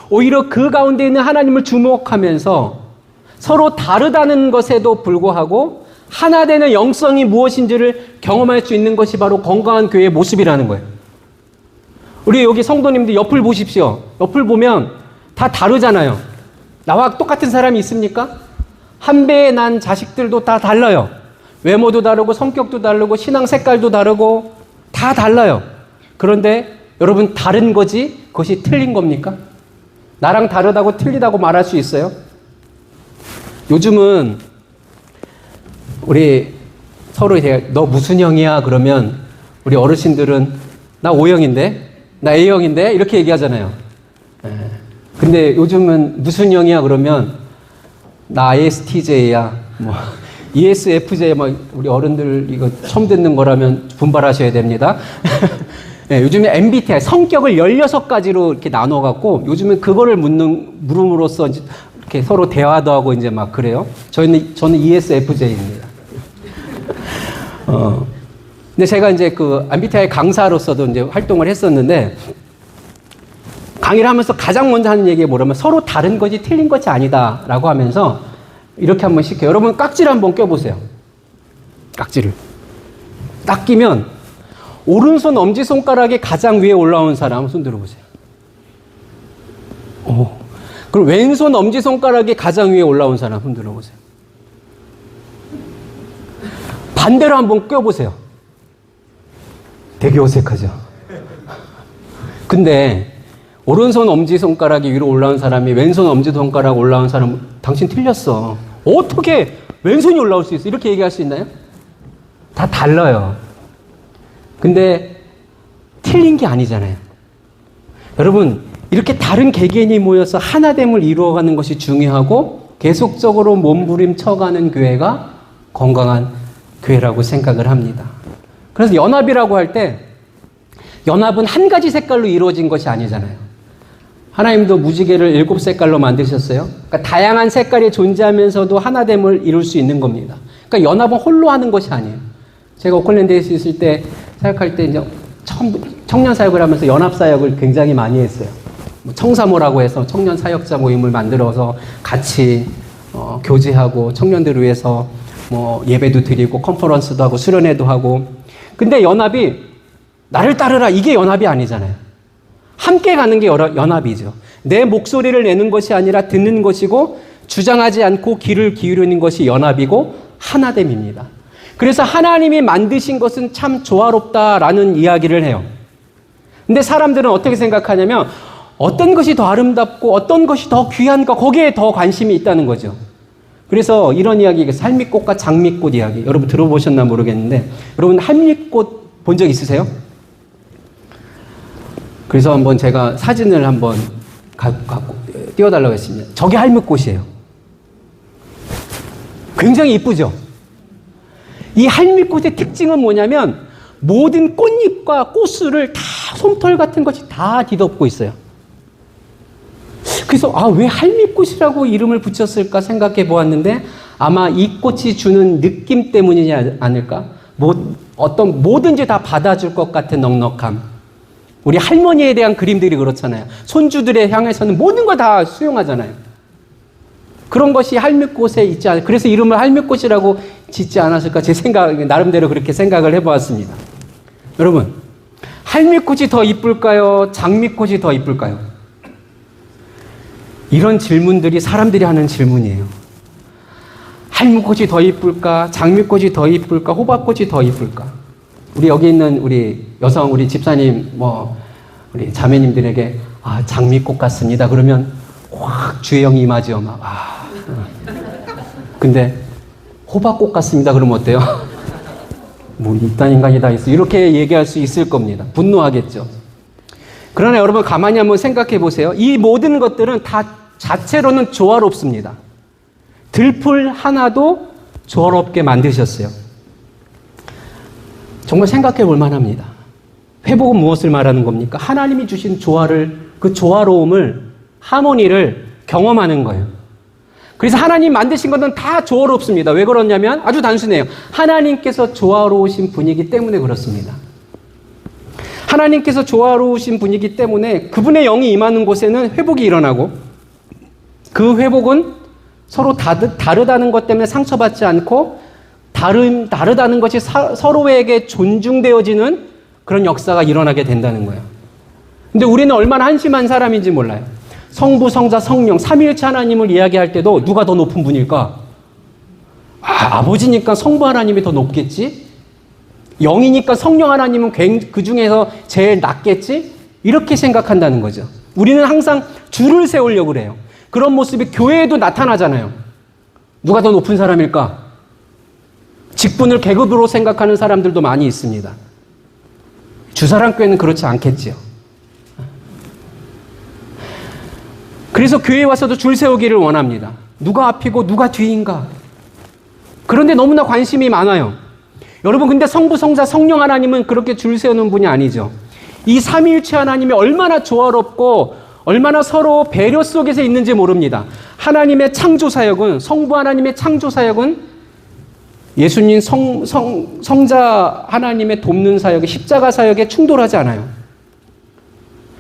오히려 그 가운데 있는 하나님을 주목하면서 서로 다르다는 것에도 불구하고 하나 되는 영성이 무엇인지를 경험할 수 있는 것이 바로 건강한 교회의 모습이라는 거예요. 우리 여기 성도님들 옆을 보십시오. 옆을 보면 다 다르잖아요. 나와 똑같은 사람이 있습니까? 한 배에 난 자식들도 다 달라요. 외모도 다르고 성격도 다르고 신앙 색깔도 다르고 다 달라요. 그런데 여러분, 다른 거지 그것이 틀린 겁니까? 나랑 다르다고 틀리다고 말할 수 있어요? 요즘은 우리 서로 너 무슨 형이야 그러면 우리 어르신들은 나 O형인데, 나 A형인데 이렇게 얘기하잖아요. 예. 근데 요즘은 무슨 형이야 그러면 나 ISTJ야, 뭐 ESFJ, 뭐 우리 어른들 이거 처음 듣는 거라면 분발하셔야 됩니다. 네, 요즘에 MBTI 성격을 16가지로 이렇게 나눠갖고 요즘은 그거를 물음으로써 이렇게 서로 대화도 하고 이제 막 그래요. 저는 ESFJ입니다. 근데 제가 이제 그 MBTI 강사로서도 이제 활동을 했었는데 강의를 하면서 가장 먼저 하는 얘기가 뭐냐면 서로 다른 거지 틀린 것이 아니다라고 하면서 이렇게 한번 시켜요. 여러분 깍지를 한번 껴보세요. 깍지를 딱 끼면 오른손 엄지손가락이 가장 위에 올라온 사람 손 들어보세요. 그럼 왼손 엄지손가락이 가장 위에 올라온 사람 손 들어보세요. 반대로 한번 껴보세요. 되게 어색하죠. 근데 오른손 엄지손가락이 위로 올라온 사람이 왼손 엄지손가락 올라온 사람 당신 틀렸어. 어떻게 왼손이 올라올 수 있어? 이렇게 얘기할 수 있나요? 다 달라요. 근데 틀린 게 아니잖아요. 여러분 이렇게 다른 개개인이 모여서 하나됨을 이루어가는 것이 중요하고 계속적으로 몸부림쳐가는 교회가 건강한 교회라고 생각을 합니다. 그래서 연합이라고 할 때 연합은 한 가지 색깔로 이루어진 것이 아니잖아요. 하나님도 무지개를 7색깔로 만드셨어요. 그러니까 다양한 색깔이 존재하면서도 하나됨을 이룰 수 있는 겁니다. 그러니까 연합은 홀로 하는 것이 아니에요. 제가 오클랜드에 있을 때 사역할 때 이제 처음 청년 사역을 하면서 연합 사역을 굉장히 많이 했어요. 청사모라고 해서 청년 사역자 모임을 만들어서 같이 교제하고 청년들을 위해서 뭐 예배도 드리고 컨퍼런스도 하고 수련회도 하고. 근데 연합이 나를 따르라 이게 연합이 아니잖아요. 함께 가는 게 연합이죠. 내 목소리를 내는 것이 아니라 듣는 것이고 주장하지 않고 귀를 기울이는 것이 연합이고 하나됨입니다. 그래서 하나님이 만드신 것은 참 조화롭다라는 이야기를 해요. 근데 사람들은 어떻게 생각하냐면 어떤 것이 더 아름답고 어떤 것이 더 귀한가 거기에 더 관심이 있다는 거죠. 그래서 이런 이야기, 살미꽃과 장미꽃 이야기 여러분 들어보셨나 모르겠는데 여러분 할미꽃 본 적 있으세요? 그래서 한번 제가 사진을 한번 갖고 띄워달라고 했습니다. 저게 할미꽃이에요. 굉장히 이쁘죠? 이 할미꽃의 특징은 뭐냐면 모든 꽃잎과 꽃술을 다 솜털 같은 것이 다 뒤덮고 있어요. 그래서 왜 할미꽃이라고 이름을 붙였을까 생각해 보았는데 아마 이 꽃이 주는 느낌 때문이지 않을까? 뭐든지 다 받아줄 것 같은 넉넉함. 우리 할머니에 대한 그림들이 그렇잖아요. 손주들에 향해서는 모든 걸 다 수용하잖아요. 그런 것이 할미꽃에 있지 않을까. 그래서 이름을 할미꽃이라고 짓지 않았을까. 제 생각, 나름대로 그렇게 생각을 해보았습니다. 여러분, 할미꽃이 더 이쁠까요? 장미꽃이 더 이쁠까요? 이런 질문들이 사람들이 하는 질문이에요. 할미꽃이 더 이쁠까? 장미꽃이 더 이쁠까? 호박꽃이 더 이쁠까? 우리 여기 있는 우리 여성, 우리 집사님, 우리 자매님들에게, 장미꽃 같습니다. 그러면 확 주의 영이 임하죠. 근데 호박꽃 같습니다. 그러면 어때요? 뭐 이딴 인간이 다 있어. 이렇게 얘기할 수 있을 겁니다. 분노하겠죠. 그러나 여러분 가만히 한번 생각해 보세요. 이 모든 것들은 다 자체로는 조화롭습니다. 들풀 하나도 조화롭게 만드셨어요. 정말 생각해 볼 만합니다. 회복은 무엇을 말하는 겁니까? 하나님이 주신 그 조화로움을, 하모니를 경험하는 거예요. 그래서 하나님 만드신 것은 다 조화롭습니다. 왜 그러냐면 아주 단순해요. 하나님께서 조화로우신 분이기 때문에 그렇습니다. 하나님께서 조화로우신 분이기 때문에 그분의 영이 임하는 곳에는 회복이 일어나고 그 회복은 서로 다르다는 것 때문에 상처받지 않고 다르다는 것이 서로에게 존중되어지는 그런 역사가 일어나게 된다는 거예요. 근데 우리는 얼마나 한심한 사람인지 몰라요. 성부, 성자, 성령, 삼위일체 하나님을 이야기할 때도 누가 더 높은 분일까? 아버지니까 성부 하나님이 더 높겠지? 영이니까 성령 하나님은 그 중에서 제일 낮겠지? 이렇게 생각한다는 거죠. 우리는 항상 줄을 세우려고 그래요. 그런 모습이 교회에도 나타나잖아요. 누가 더 높은 사람일까? 직분을 계급으로 생각하는 사람들도 많이 있습니다. 주사랑교회는 그렇지 않겠지요. 그래서 교회에 와서도 줄 세우기를 원합니다. 누가 앞이고 누가 뒤인가. 그런데 너무나 관심이 많아요. 여러분, 근데 성부, 성자, 성령 하나님은 그렇게 줄 세우는 분이 아니죠. 이 삼위일체 하나님이 얼마나 조화롭고 얼마나 서로 배려 속에서 있는지 모릅니다. 하나님의 창조사역은, 성부 하나님의 창조사역은 예수님 성자 하나님의 돕는 사역이 십자가 사역에 충돌하지 않아요.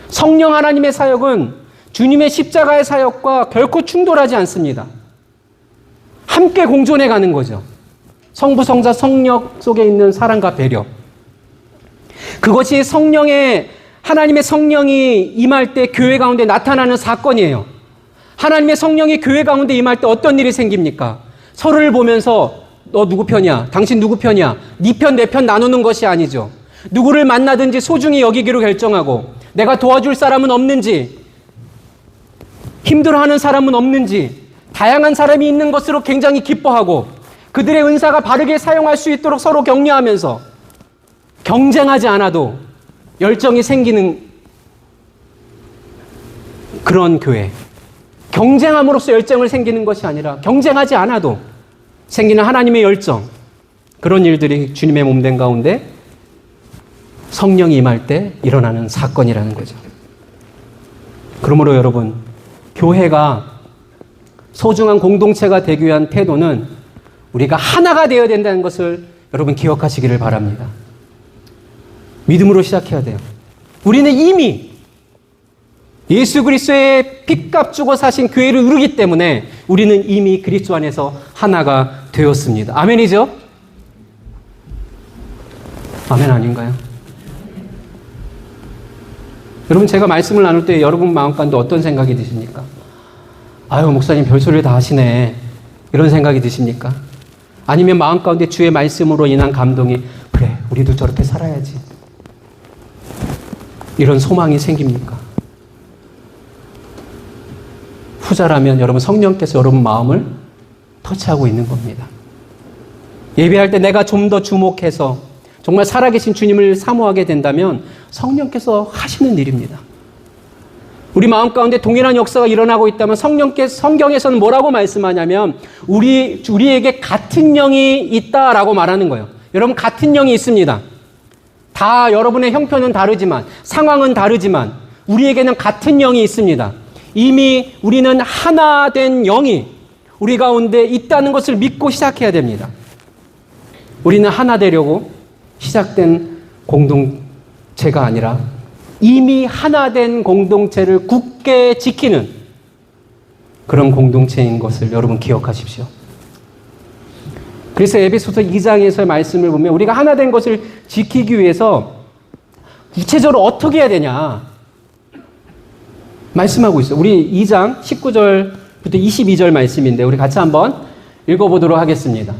성령 하나님의 사역은 주님의 십자가의 사역과 결코 충돌하지 않습니다. 함께 공존해 가는 거죠. 성부, 성자, 성령 속에 있는 사랑과 배려. 그것이 하나님의 성령이 임할 때 교회 가운데 나타나는 사건이에요. 하나님의 성령이 교회 가운데 임할 때 어떤 일이 생깁니까? 서로를 보면서 너 누구 편이야? 당신 누구 편이야? 네 편, 내 편 나누는 것이 아니죠. 누구를 만나든지 소중히 여기기로 결정하고, 내가 도와줄 사람은 없는지, 힘들어하는 사람은 없는지, 다양한 사람이 있는 것으로 굉장히 기뻐하고, 그들의 은사가 바르게 사용할 수 있도록 서로 격려하면서 경쟁하지 않아도 열정이 생기는 그런 교회. 경쟁함으로써 열정을 생기는 것이 아니라 경쟁하지 않아도 생기는 하나님의 열정. 그런 일들이 주님의 몸된 가운데 성령이 임할 때 일어나는 사건이라는 거죠. 그러므로 여러분, 교회가 소중한 공동체가 되기 위한 태도는 우리가 하나가 되어야 된다는 것을 여러분 기억하시기를 바랍니다. 믿음으로 시작해야 돼요. 우리는 이미 예수 그리스도의 핏값 주고 사신 교회를 이루기 때문에 우리는 이미 그리스도 안에서 하나가 되었습니다. 아멘이죠? 아멘 아닌가요? 여러분, 제가 말씀을 나눌 때 여러분 마음 가운데 어떤 생각이 드십니까? 아유, 목사님 별소리를 다 하시네. 이런 생각이 드십니까? 아니면 마음 가운데 주의 말씀으로 인한 감동이, 그래, 우리도 저렇게 살아야지, 이런 소망이 생깁니까? 후자라면 여러분, 성령께서 여러분 마음을 터치하고 있는 겁니다. 예배할 때 내가 좀 더 주목해서 정말 살아계신 주님을 사모하게 된다면 성령께서 하시는 일입니다. 우리 마음 가운데 동일한 역사가 일어나고 있다면 성경에서는 뭐라고 말씀하냐면 우리에게 같은 영이 있다라고 말하는 거예요. 여러분, 같은 영이 있습니다. 다 여러분의 형편은 다르지만, 상황은 다르지만 우리에게는 같은 영이 있습니다. 이미 우리는 하나 된 영이 우리 가운데 있다는 것을 믿고 시작해야 됩니다. 우리는 하나 되려고 시작된 공동체가 아니라 이미 하나 된 공동체를 굳게 지키는 그런 공동체인 것을 여러분 기억하십시오. 그래서 에베소서 2장에서의 말씀을 보면 우리가 하나 된 것을 지키기 위해서 구체적으로 어떻게 해야 되냐 말씀하고 있어요. 우리 2장 19절부터 22절 말씀인데 우리 같이 한번 읽어보도록 하겠습니다.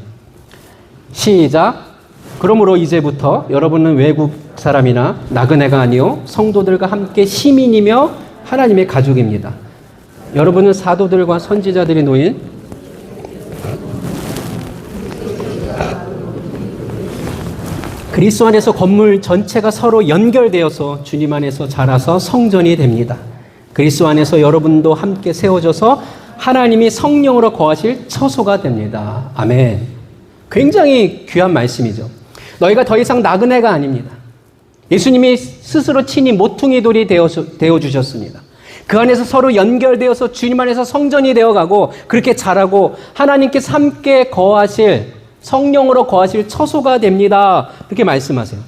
시작. 그러므로 이제부터 여러분은 외국 사람이나 나그네가 아니요 성도들과 함께 시민이며 하나님의 가족입니다. 여러분은 사도들과 선지자들이 놓인 그리스도 안에서 건물 전체가 서로 연결되어서 주님 안에서 자라서 성전이 됩니다. 그리스도 안에서 여러분도 함께 세워져서 하나님이 성령으로 거하실 처소가 됩니다. 아멘. 굉장히 귀한 말씀이죠. 너희가 더 이상 나그네가 아닙니다. 예수님이 스스로 친히 모퉁이 돌이 되어주셨습니다. 그 안에서 서로 연결되어서 주님 안에서 성전이 되어가고 그렇게 자라고 하나님께서 함께 거하실 성령으로 거하실 처소가 됩니다. 이렇게 말씀하세요.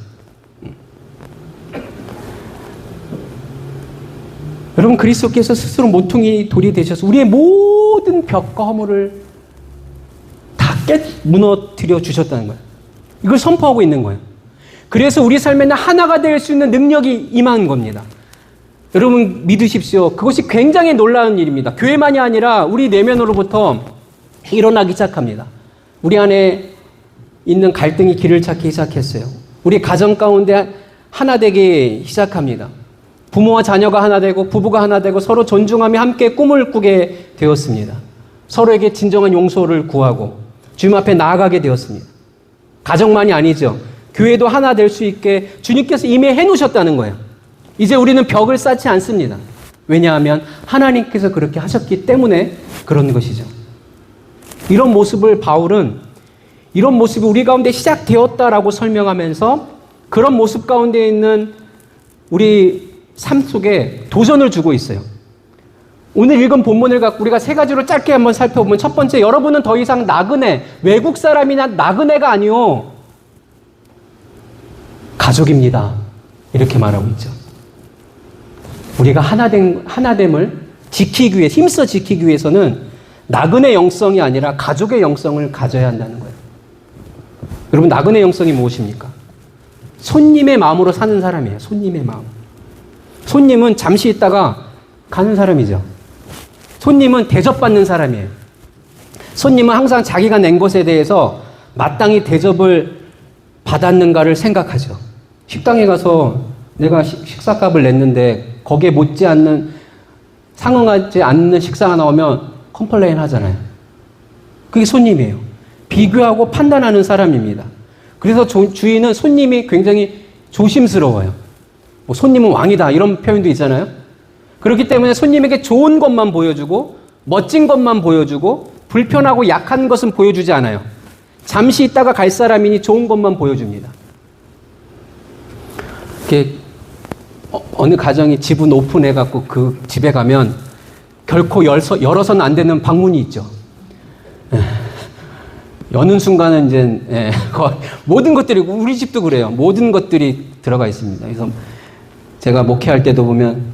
여러분, 그리스도께서 스스로 모퉁이 돌이 되셔서 우리의 모든 벽과 허물을 다 무너뜨려 주셨다는 거예요. 이걸 선포하고 있는 거예요. 그래서 우리 삶에는 하나가 될 수 있는 능력이 임한 겁니다. 여러분 믿으십시오. 그것이 굉장히 놀라운 일입니다. 교회만이 아니라 우리 내면으로부터 일어나기 시작합니다. 우리 안에 있는 갈등이 길을 찾기 시작했어요. 우리 가정 가운데 하나 되기 시작합니다. 부모와 자녀가 하나 되고 부부가 하나 되고 서로 존중하며 함께 꿈을 꾸게 되었습니다. 서로에게 진정한 용서를 구하고 주님 앞에 나아가게 되었습니다. 가정만이 아니죠. 교회도 하나 될 수 있게 주님께서 이미 해놓으셨다는 거예요. 이제 우리는 벽을 쌓지 않습니다. 왜냐하면 하나님께서 그렇게 하셨기 때문에 그런 것이죠. 이런 모습을 바울은 이런 모습이 우리 가운데 시작되었다라고 설명하면서 그런 모습 가운데 있는 우리 삶 속에 도전을 주고 있어요. 오늘 읽은 본문을 갖고 우리가 세 가지로 짧게 한번 살펴보면 첫 번째, 여러분은 더 이상 나그네, 외국 사람이나 나그네가 아니요 가족입니다. 이렇게 말하고 있죠. 우리가 하나됨을 지키기 위해, 힘써 지키기 위해서는 나그네 영성이 아니라 가족의 영성을 가져야 한다는 거예요. 여러분, 나그네 영성이 무엇입니까? 손님의 마음으로 사는 사람이에요. 손님의 마음. 손님은 잠시 있다가 가는 사람이죠. 손님은 대접받는 사람이에요. 손님은 항상 자기가 낸 것에 대해서 마땅히 대접을 받았는가를 생각하죠. 식당에 가서 내가 식사값을 냈는데 거기에 못지않는, 상응하지 않는 식사가 나오면 컴플레인 하잖아요. 그게 손님이에요. 비교하고 판단하는 사람입니다. 그래서 주인은 손님이 굉장히 조심스러워요. 뭐 손님은 왕이다 이런 표현도 있잖아요. 그렇기 때문에 손님에게 좋은 것만 보여주고 멋진 것만 보여주고 불편하고 약한 것은 보여주지 않아요. 잠시 있다가 갈 사람이니 좋은 것만 보여줍니다. 이렇게 어느 가정이 집은 오픈해갖고 그 집에 가면 결코 열어서는 안 되는 방문이 있죠. 여는 순간은 이제 모든 것들이, 우리 집도 그래요. 모든 것들이 들어가 있습니다. 그래서 제가 목회할 때도 보면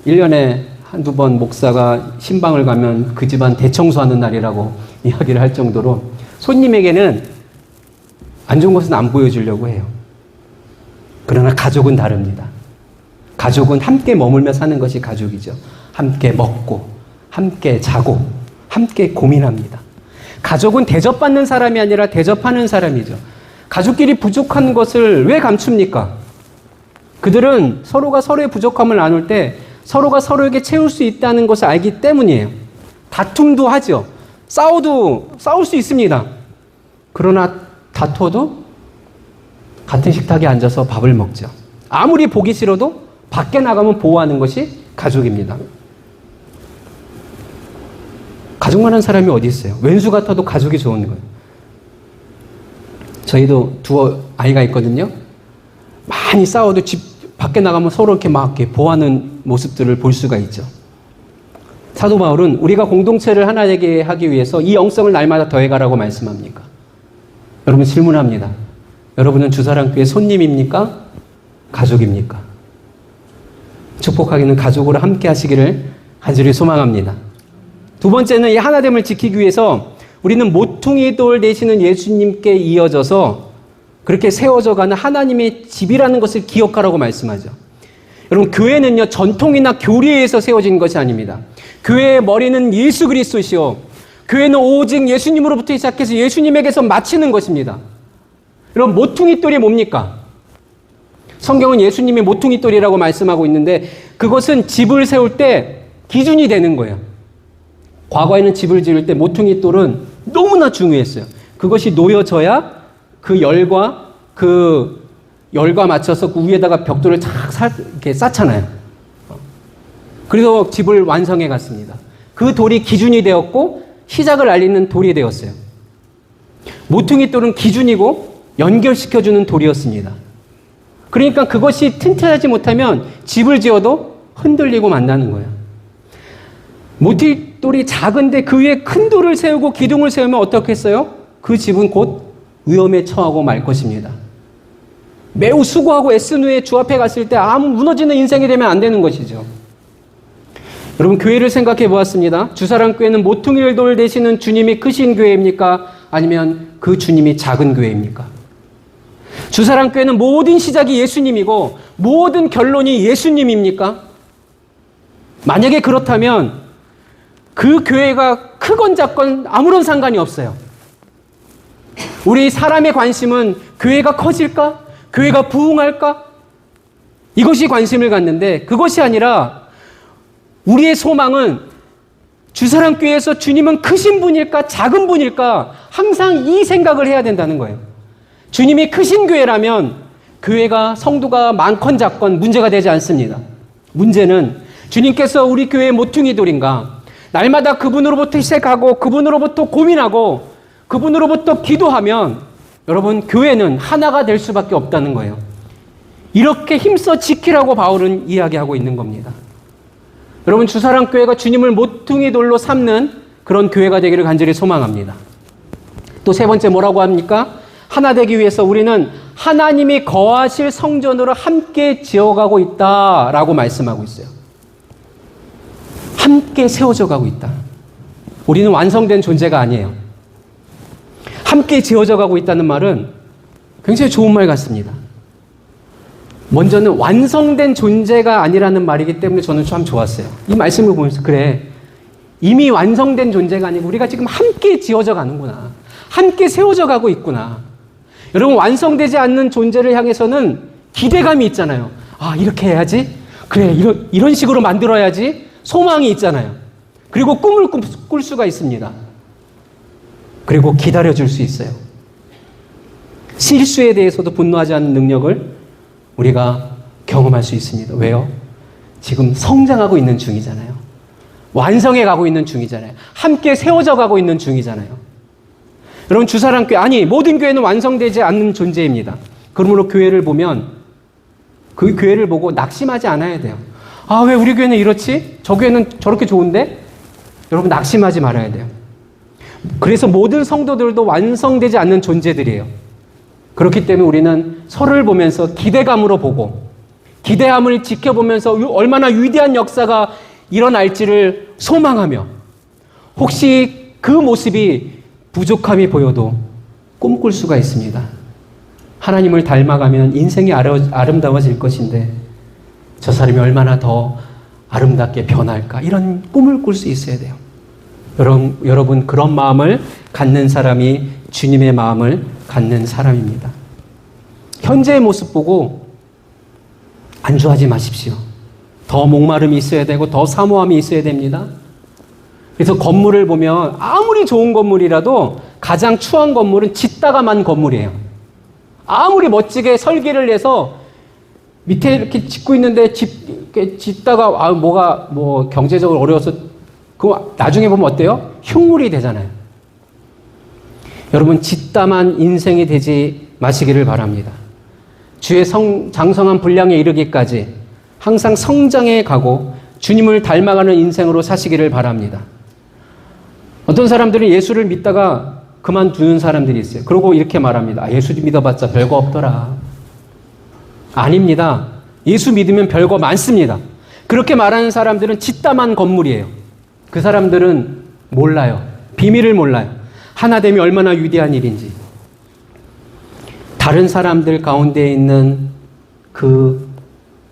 1년에 한두 번 목사가 신방을 가면 그 집안 대청소하는 날이라고 이야기를 할 정도로 손님에게는 안 좋은 것은 안 보여주려고 해요. 그러나 가족은 다릅니다. 가족은 함께 머물며 사는 것이 가족이죠. 함께 먹고, 함께 자고, 함께 고민합니다. 가족은 대접받는 사람이 아니라 대접하는 사람이죠. 가족끼리 부족한 것을 왜 감춥니까? 그들은 서로가 서로의 부족함을 나눌 때 서로가 서로에게 채울 수 있다는 것을 알기 때문이에요. 다툼도 하죠. 싸울 수 있습니다. 그러나 다퉈도 같은 식탁에 앉아서 밥을 먹죠. 아무리 보기 싫어도 밖에 나가면 보호하는 것이 가족입니다. 가족만 한 사람이 어디 있어요? 왼수 같아도 가족이 좋은 거예요. 저희도 두 아이가 있거든요. 많이 싸워도 집 밖에 나가면 서로 이렇게 막 이렇게 보호하는 모습들을 볼 수가 있죠. 사도 바울은 우리가 공동체를 하나 되게 하기 위해서 이 영성을 날마다 더해가라고 말씀합니까? 여러분, 질문합니다. 여러분은 주사랑교회 손님입니까? 가족입니까? 축복하기는 가족으로 함께 하시기를 간절히 소망합니다. 두 번째는 이 하나됨을 지키기 위해서 우리는 모퉁이 돌 되시는 예수님께 이어져서 그렇게 세워져 가는 하나님의 집이라는 것을 기억하라고 말씀하죠. 여러분, 교회는요, 전통이나 교리에서 세워진 것이 아닙니다. 교회의 머리는 예수 그리스도시요, 교회는 오직 예수님으로부터 시작해서 예수님에게서 마치는 것입니다. 여러분, 모퉁이 돌이 뭡니까? 성경은 예수님이 모퉁이 돌이라고 말씀하고 있는데 그것은 집을 세울 때 기준이 되는 거예요. 과거에는 집을 지을 때 모퉁이 돌은 너무나 중요했어요. 그것이 놓여져야 그 열과 맞춰서 그 위에다가 벽돌을 이렇게 쌓잖아요. 그래서 집을 완성해 갔습니다. 그 돌이 기준이 되었고 시작을 알리는 돌이 되었어요. 모퉁이 돌은 기준이고 연결시켜주는 돌이었습니다. 그러니까 그것이 튼튼하지 못하면 집을 지어도 흔들리고 만나는 거예요. 모퉁이 돌이 작은데 그 위에 큰 돌을 세우고 기둥을 세우면 어떻겠어요? 그 집은 곧 위험에 처하고 말 것입니다. 매우 수고하고 애쓴 후에 주 앞에 갔을 때 아무 무너지는 인생이 되면 안 되는 것이죠. 여러분, 교회를 생각해 보았습니다. 주사랑교회는 모퉁이 돌 되시는 주님이 크신 교회입니까? 아니면 그 주님이 작은 교회입니까? 주사랑교회는 모든 시작이 예수님이고 모든 결론이 예수님입니까? 만약에 그렇다면 그 교회가 크건 작건 아무런 상관이 없어요. 우리 사람의 관심은 교회가 커질까? 교회가 부흥할까? 이것이 관심을 갖는데 그것이 아니라 우리의 소망은 주사랑교회에서 주님은 크신 분일까? 작은 분일까? 항상 이 생각을 해야 된다는 거예요. 주님이 크신 교회라면 교회가 성도가 많건 작건 문제가 되지 않습니다. 문제는 주님께서 우리 교회의 모퉁이돌인가, 날마다 그분으로부터 시작하고 그분으로부터 고민하고 그분으로부터 기도하면 여러분 교회는 하나가 될 수밖에 없다는 거예요. 이렇게 힘써 지키라고 바울은 이야기하고 있는 겁니다. 여러분 주사랑교회가 주님을 모퉁이돌로 삼는 그런 교회가 되기를 간절히 소망합니다. 또 세 번째 뭐라고 합니까? 하나 되기 위해서 우리는 하나님이 거하실 성전으로 함께 지어가고 있다라고 말씀하고 있어요. 함께 세워져 가고 있다. 우리는 완성된 존재가 아니에요. 함께 지어져 가고 있다는 말은 굉장히 좋은 말 같습니다. 먼저는 완성된 존재가 아니라는 말이기 때문에 저는 참 좋았어요. 이 말씀을 보면서 그래, 이미 완성된 존재가 아니고 우리가 지금 함께 지어져 가는구나. 함께 세워져 가고 있구나. 여러분 완성되지 않는 존재를 향해서는 기대감이 있잖아요. 아 이렇게 해야지. 그래 이런 식으로 만들어야지. 소망이 있잖아요. 그리고 꿈을 꿀 수가 있습니다. 그리고 기다려줄 수 있어요. 실수에 대해서도 분노하지 않는 능력을 우리가 경험할 수 있습니다. 왜요? 지금 성장하고 있는 중이잖아요. 완성해 가고 있는 중이잖아요. 함께 세워져 가고 있는 중이잖아요. 여러분 주사랑교회, 아니 모든 교회는 완성되지 않는 존재입니다. 그러므로 교회를 보면 그 교회를 보고 낙심하지 않아야 돼요. 아, 왜 우리 교회는 이렇지? 저 교회는 저렇게 좋은데? 여러분 낙심하지 말아야 돼요. 그래서 모든 성도들도 완성되지 않는 존재들이에요. 그렇기 때문에 우리는 서로를 보면서 기대감으로 보고 기대함을 지켜보면서 얼마나 위대한 역사가 일어날지를 소망하며 혹시 그 모습이 부족함이 보여도 꿈꿀 수가 있습니다. 하나님을 닮아가면 인생이 아름다워질 것인데 저 사람이 얼마나 더 아름답게 변할까, 이런 꿈을 꿀 수 있어야 돼요. 여러분 그런 마음을 갖는 사람이 주님의 마음을 갖는 사람입니다. 현재의 모습 보고 안주하지 마십시오. 더 목마름이 있어야 되고 더 사모함이 있어야 됩니다. 그래서 건물을 보면 아무리 좋은 건물이라도 가장 추한 건물은 짓다가 만 건물이에요. 아무리 멋지게 설계를 해서 밑에 이렇게 짓고 있는데 짓다가 뭐가 경제적으로 어려워서 그거 나중에 보면 어때요? 흉물이 되잖아요. 여러분 짓다만 인생이 되지 마시기를 바랍니다. 주의 장성한 분량에 이르기까지 항상 성장해 가고 주님을 닮아가는 인생으로 사시기를 바랍니다. 어떤 사람들은 예수를 믿다가 그만두는 사람들이 있어요. 그러고 이렇게 말합니다. 예수 믿어봤자 별거 없더라. 아닙니다. 예수 믿으면 별거 많습니다. 그렇게 말하는 사람들은 짓다만 건물이에요. 그 사람들은 몰라요. 비밀을 몰라요. 하나 되면 얼마나 위대한 일인지. 다른 사람들 가운데 있는 그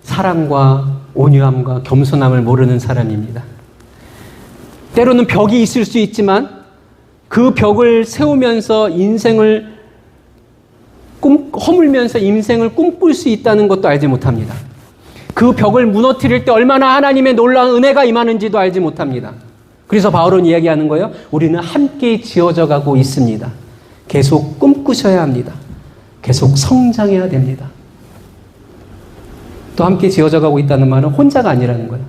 사랑과 온유함과 겸손함을 모르는 사람입니다. 때로는 벽이 있을 수 있지만 그 벽을 세우면서 인생을 허물면서 인생을 꿈꿀 수 있다는 것도 알지 못합니다. 그 벽을 무너뜨릴 때 얼마나 하나님의 놀라운 은혜가 임하는지도 알지 못합니다. 그래서 바울은 이야기하는 거예요. 우리는 함께 지어져 가고 있습니다. 계속 꿈꾸셔야 합니다. 계속 성장해야 됩니다. 또 함께 지어져 가고 있다는 말은 혼자가 아니라는 거예요.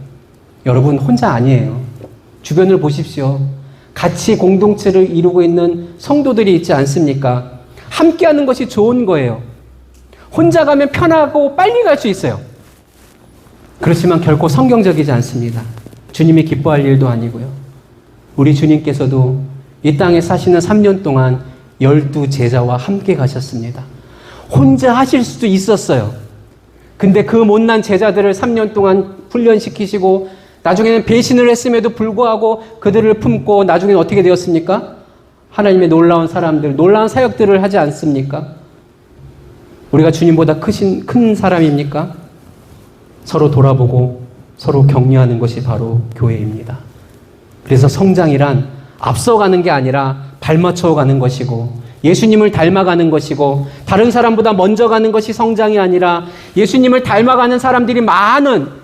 여러분 혼자 아니에요. 주변을 보십시오. 같이 공동체를 이루고 있는 성도들이 있지 않습니까? 함께하는 것이 좋은 거예요. 혼자 가면 편하고 빨리 갈 수 있어요. 그렇지만 결코 성경적이지 않습니다. 주님이 기뻐할 일도 아니고요. 우리 주님께서도 이 땅에 사시는 3년 동안 12제자와 함께 가셨습니다. 혼자 하실 수도 있었어요. 근데 그 못난 제자들을 3년 동안 훈련시키시고 나중에는 배신을 했음에도 불구하고 그들을 품고 나중에는 어떻게 되었습니까? 하나님의 놀라운 사람들, 놀라운 사역들을 하지 않습니까? 우리가 주님보다 큰 사람입니까? 서로 돌아보고 서로 격려하는 것이 바로 교회입니다. 그래서 성장이란 앞서가는 게 아니라 발맞춰가는 것이고 예수님을 닮아가는 것이고 다른 사람보다 먼저 가는 것이 성장이 아니라 예수님을 닮아가는 사람들이 많은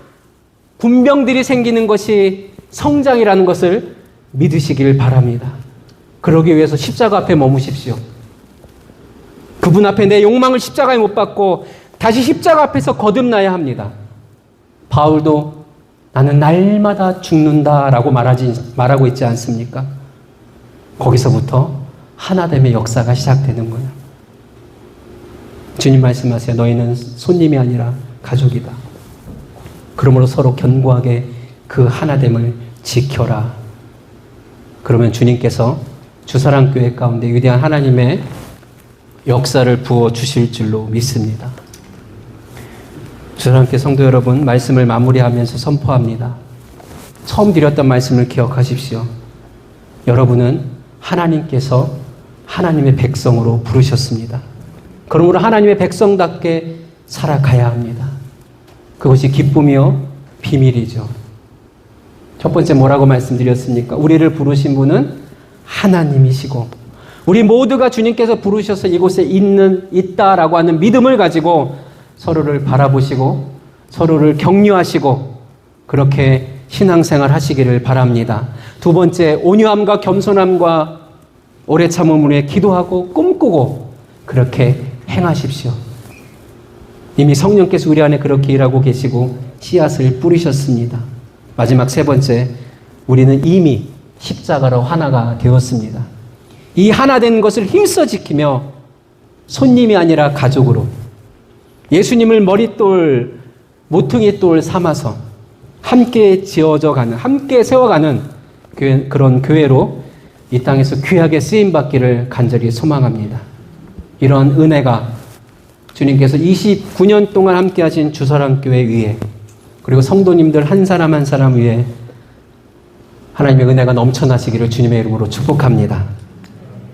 군병들이 생기는 것이 성장이라는 것을 믿으시길 바랍니다. 그러기 위해서 십자가 앞에 머무십시오. 그분 앞에 내 욕망을 십자가에 못 박고 다시 십자가 앞에서 거듭나야 합니다. 바울도 나는 날마다 죽는다라고 말하고 있지 않습니까? 거기서부터 하나됨의 역사가 시작되는 거예요. 주님 말씀하세요. 너희는 손님이 아니라 가족이다. 그러므로 서로 견고하게 그 하나됨을 지켜라. 그러면 주님께서 주사랑교회 가운데 위대한 하나님의 역사를 부어 주실 줄로 믿습니다. 주사랑교회 성도 여러분, 말씀을 마무리하면서 선포합니다. 처음 드렸던 말씀을 기억하십시오. 여러분은 하나님께서 하나님의 백성으로 부르셨습니다. 그러므로 하나님의 백성답게 살아가야 합니다. 그것이 기쁨이요 비밀이죠. 첫 번째 뭐라고 말씀드렸습니까? 우리를 부르신 분은 하나님이시고 우리 모두가 주님께서 부르셔서 이곳에 있다라고 하는 믿음을 가지고 서로를 바라보시고 서로를 격려하시고 그렇게 신앙생활 하시기를 바랍니다. 두 번째, 온유함과 겸손함과 오래 참음을 위해 기도하고 꿈꾸고 그렇게 행하십시오. 이미 성령께서 우리 안에 그렇게 일하고 계시고 씨앗을 뿌리셨습니다. 마지막 세 번째, 우리는 이미 십자가로 하나가 되었습니다. 이 하나 된 것을 힘써 지키며 손님이 아니라 가족으로 예수님을 머릿돌, 모퉁이돌 삼아서 함께 지어져 가는, 함께 세워가는 그런 교회로 이 땅에서 귀하게 쓰임받기를 간절히 소망합니다. 이런 은혜가 주님께서 29년 동안 함께 하신 주사랑교회 위에 그리고 성도님들 한 사람 한 사람 위에 하나님의 은혜가 넘쳐나시기를 주님의 이름으로 축복합니다.